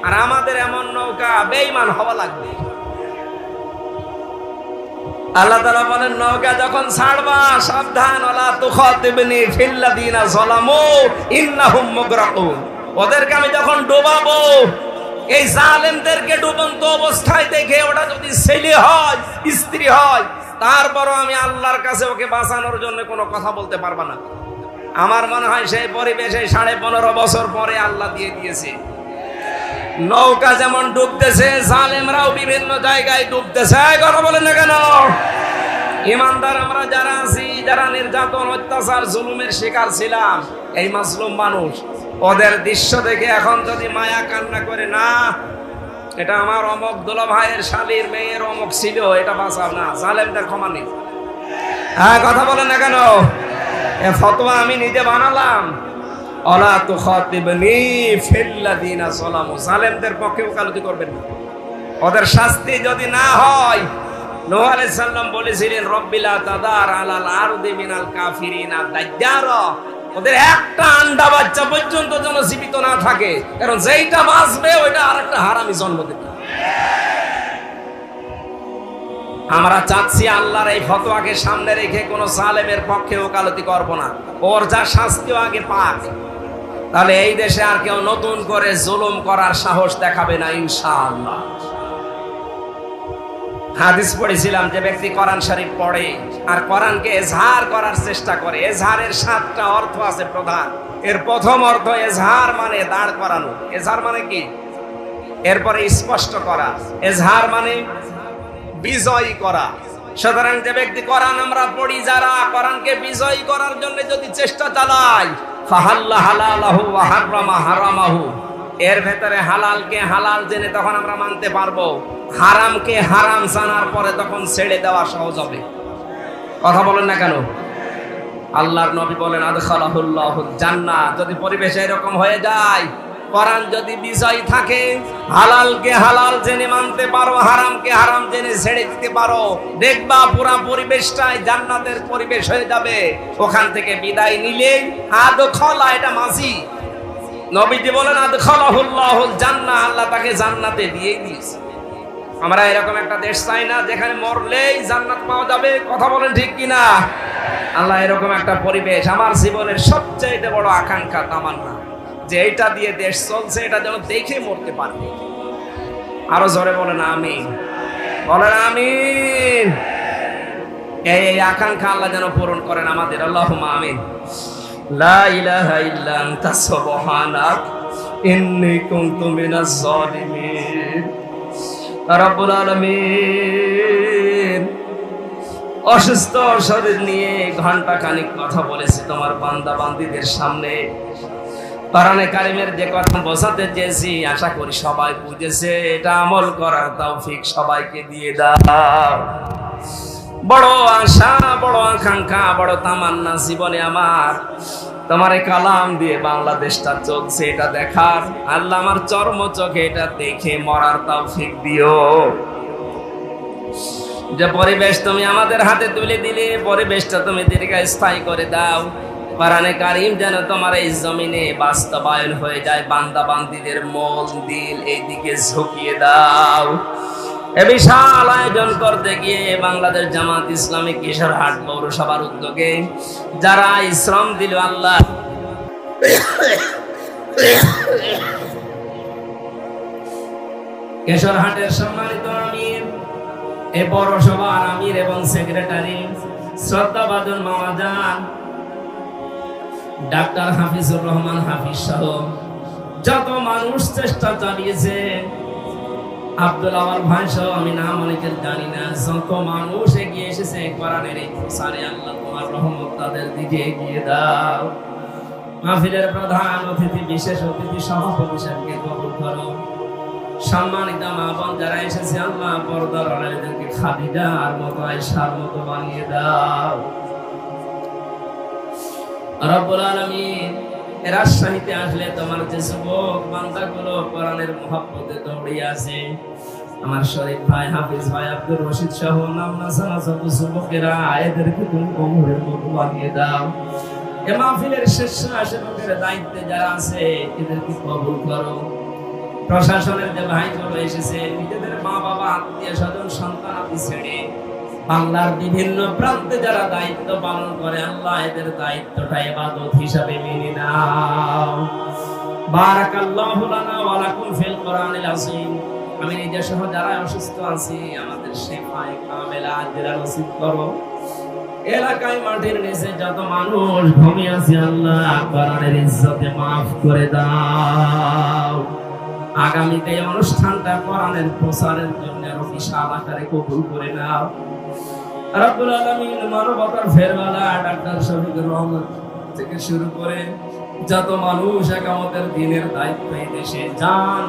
আর আমাদের এমন নৌকা বেঈমান হওয়া লাগবে। আল্লাহ তাআলা বলেন, নৌকা যখন ছাড়বা সাবধান, ওয়ালা তুখাতিবনি ফিল্লাযিনা যালামু ইন্নাহুম মুগরাকুন। ওদেরকে আমি যখন ডোবাবো, এই জালেমদেরকে ডুবন্ত অবস্থায় দেখে ওটা যদি ছেলে হয়, স্ত্রী হয়, তারপরও আমি আল্লাহর কাছে ওকে বাঁচানোর জন্য কোনো কথা বলতে পারবা না। আমার মনে হয় সেই পরিবেশে 15.5 বছর পরে আল্লাহ দিয়ে দিয়েছে। নৌকা যেমন ডুবতেছে, জালেমরাও বিভিন্ন জায়গায় ডুবতেছে। কথা বলেন না কেন? ইমানদার আমরা যারা আছি, যারা নির্যাতন, অত্যাচার, জুলুমের শিকার ছিলাম, এই মাসলুম মানুষ, ওদের দৃশ্য দেখে এখন যদি মায়া কান্না করে, না এটা আমার অমক দুলা ভাইয়ের শালীর মেয়ের অমক ছিল, এটা বাঁচাও না, জালেমদের ক্ষমা নেই। হ্যাঁ, কথা বলেন না কেন? এ ফতোয়া আমি নিজে বানালাম। ওয়ালা তুখাতিবনি ফিল্লাযিনা যালামু, জালেমদের পক্ষে ওকালতি করবেন না। ওদের শাস্তি যদি না হয়, নূহ আলাইহিস সালাম বলেছিলেন, রব্বিলা তাদার আলাল আরদি মিনাল কাফিরিনা দাজ্জারা। ওদের একটা আন্ডা বাচ্চা পর্যন্ত যেন জীবিত না থাকে, কারণ যেইটা বাঁচবে ওইটা আরেকটা হারামি জন্ম দেবে। আমরা চাচ্ছি আল্লাহর এই ফতোয়াকে সামনে রেখে কোন জালেমের পক্ষে ওকালতি করব না। ওর যা শাস্তিও আগে পাক। তাহলে এই দেশে আর কেউ নতুন করে জুলুম করার সাহস দেখাবে না ইনশাআল্লাহ। হাদিস পড়েছিলাম, যে ব্যক্তি কোরআন শরীফ পড়ে আর কোরআনকে এজহার করার চেষ্টা করে, এজহারের 7টা অর্থ আছে প্রধান। এর প্রথম অর্থ এজহার মানে দাঁড় করানো। এজহার মানে কি? এরপরে স্পষ্ট করা। এজহার মানে বিজয়ী করা। সুতরাং যে ব্যক্তি কোরআন আমরা পড়ি, যারা কোরআনকে বিজয়ী করার জন্য যদি চেষ্টা চালায়, ফাহাল্লা হালালাহু ওয়া হারামা হারামাহু, এর ভেতরে হালালকে হালাল জেনে তখন আমরা মানতে পারবো, হারামকে হারাম জানার পরে তখন ছেড়ে দেওয়া সহজ হবে। কথা বলেন না কেন? আল্লাহর নবী বলেন আদখালাহুল্লাহুল জান্নাহ। যদি পরিবেশ এরকম হয়ে যায়, কোরআন যদি বিজয় থাকে, হালালকে হালাল জেনে মানতে পারো, হারামকে হারাম জেনে ছেড়ে দিতে পারো, দেখবা পুরা পরিবেশটাই জান্নাতের পরিবেশ হয়ে যাবে। ওখান থেকে বিদায় নিলে আদখালা, এটা মাঝি, নবীজি বলেন আদখালাহুল্লাহুল জান্নাহ, আল্লাহ তাকে জান্নাতে দিয়ে দিয়েছে। আমরা এরকম একটা দেশ চাই না যেখানে মরলেই জান্নাত পাওয়া যাবে। কথা বলেন ঠিক কিনা? আল্লাহ এরকম একটা পরিবেশ, আমার জীবনের সবচেয়ে বড় আকাঙ্ক্ষা, তামান্না, যে এইটা দিয়ে দেশ চলছে, এটা যেন দেখে মরতে পারবে। আরো জোরে বলেন আমিন, বলেন আমিন। এই আকাঙ্ক্ষা আল্লাহ যেন পূরণ করেন আমাদের, আল্লাহুম্মা আমিন। লা ইলাহা ইল্লা আনতা সুবহানাক ইন্নী কুনতু মিনাজ জালিমিন। রব্বুল আলামিন, অসুস্থ শরীর নিয়ে ঘন্টা খানিক কথা বলেছি তোমার বান্দা বান্দীদের সামনে। কোরআনে কারিমের যে কথা বোঝাতে চেয়েছি, আশা করি সবাই বুঝেছে। এটা আমল করার তৌফিক সবাইকে দিয়ে দাও। বড় আশা, বড় আকাঙ্ক্ষা, বড় তামান্না জীবনে আমার, তোমার এই কালাম দিয়ে বাংলাদেশটা চলছে এটা দেখার। আল্লাহ আমার চর্ম চোখে এটা দেখে মরার তৌফিক দিও। যে পরিবেশ তুমি আমাদের হাতে তুলে দিলে, পরিবেশটা তুমি দীর্ঘস্থায়ী করে দাও। কোরআনে কারীম যেন তোমার এই জমিনে বাস্তবায়ন হয়ে যায়। বান্দা বান্দীদের মন দিল এইদিকে ঝুঁকিয়ে দাও। এ বিশাল আয়োজন করতে গিয়ে বাংলাদেশ জামাত ইসলামী কিশোরহাট পৌরসভার উদ্যোগে যারা শ্রম দিল, আল্লাহ কিশোরহাটের সম্মানিত আমির, এই পৌরসভার আমির এবং সেক্রেটারি, শ্রদ্ধাভাজন মামাজান ডাক্তার হাফিজুর রহমান হাফিজ সহ যত মানুষ চেষ্টা চালিয়েছে, আব্দুল আওয়াল ভাই সহ আমি নাম অনেকের জানি না, যত মানুষ এগিয়ে এসেছে কোরআনের এই প্রচারে, আল্লাহ তোমার রহমত তাদের দিকে এগিয়ে দাও। মাহফিলের প্রধান অতিথি, বিশেষ অতিথি সভাপতি সাহেবকে কবুল করো। সম্মানিত মা বোন যারা এসেছে, আল্লাহ পর্দার আড়ালেদেরকে খাদিজার মতো, আয়েশার মতো বানিয়ে দাও। রব্বুল আলামিন, রাজশাহীতে আসলে তোমার যে যুবক বান্দাগুলো কোরআনের মহব্বতে দৌড়িয়ে আছে, আমার শরীফ ভাই, হাফিজ ভাই, আব্দুর রশিদ সহ নাম না জানা যত যুবকেরা, এদেরকে তুমি কোমরের মতো বানিয়ে দাও। এ মাহফিলের স্বেচ্ছাসেবকের দায়িত্বে যারা আছে, এদেরকে কবুল করো। প্রশাসনের যে ভাইগুলো এসেছে, নিজেদের মা বাবা, আত্মীয় স্বজন, সন্তানাদি ছেড়ে বাংলার বিভিন্ন প্রান্তে যারা দায়িত্ব পালন করে, আল্লাহ এদের দায়িত্বটা ইবাদত হিসাবে মেনে নাও। বারাকাল্লাহু লানা ওয়া লাকুম ফিল কোরআনিল আযীম। আমি নিজে সহ যারা অসুস্থ আছি, আমাদের শেফায়ে কামেলা আজরা নসিব করো। এলাকায় মাটির নিচে যত মানুষ ঘুমিয়ে আছে, আল্লাহ কোরআনের ইজ্জতে মাফ করে দাও। আগামীতে এই অনুষ্ঠানটা কোরআনের প্রচারের জন্য আরো বিশাল আকারে কবুল করে নাও। রব্বুল আলামিন, মানবতার ফেরওয়ালা ডাক্তার শফিকুর রহমান থেকে শুরু করে যত মানুষ একামতের দিনের দায়িত্ব এই দেশে যান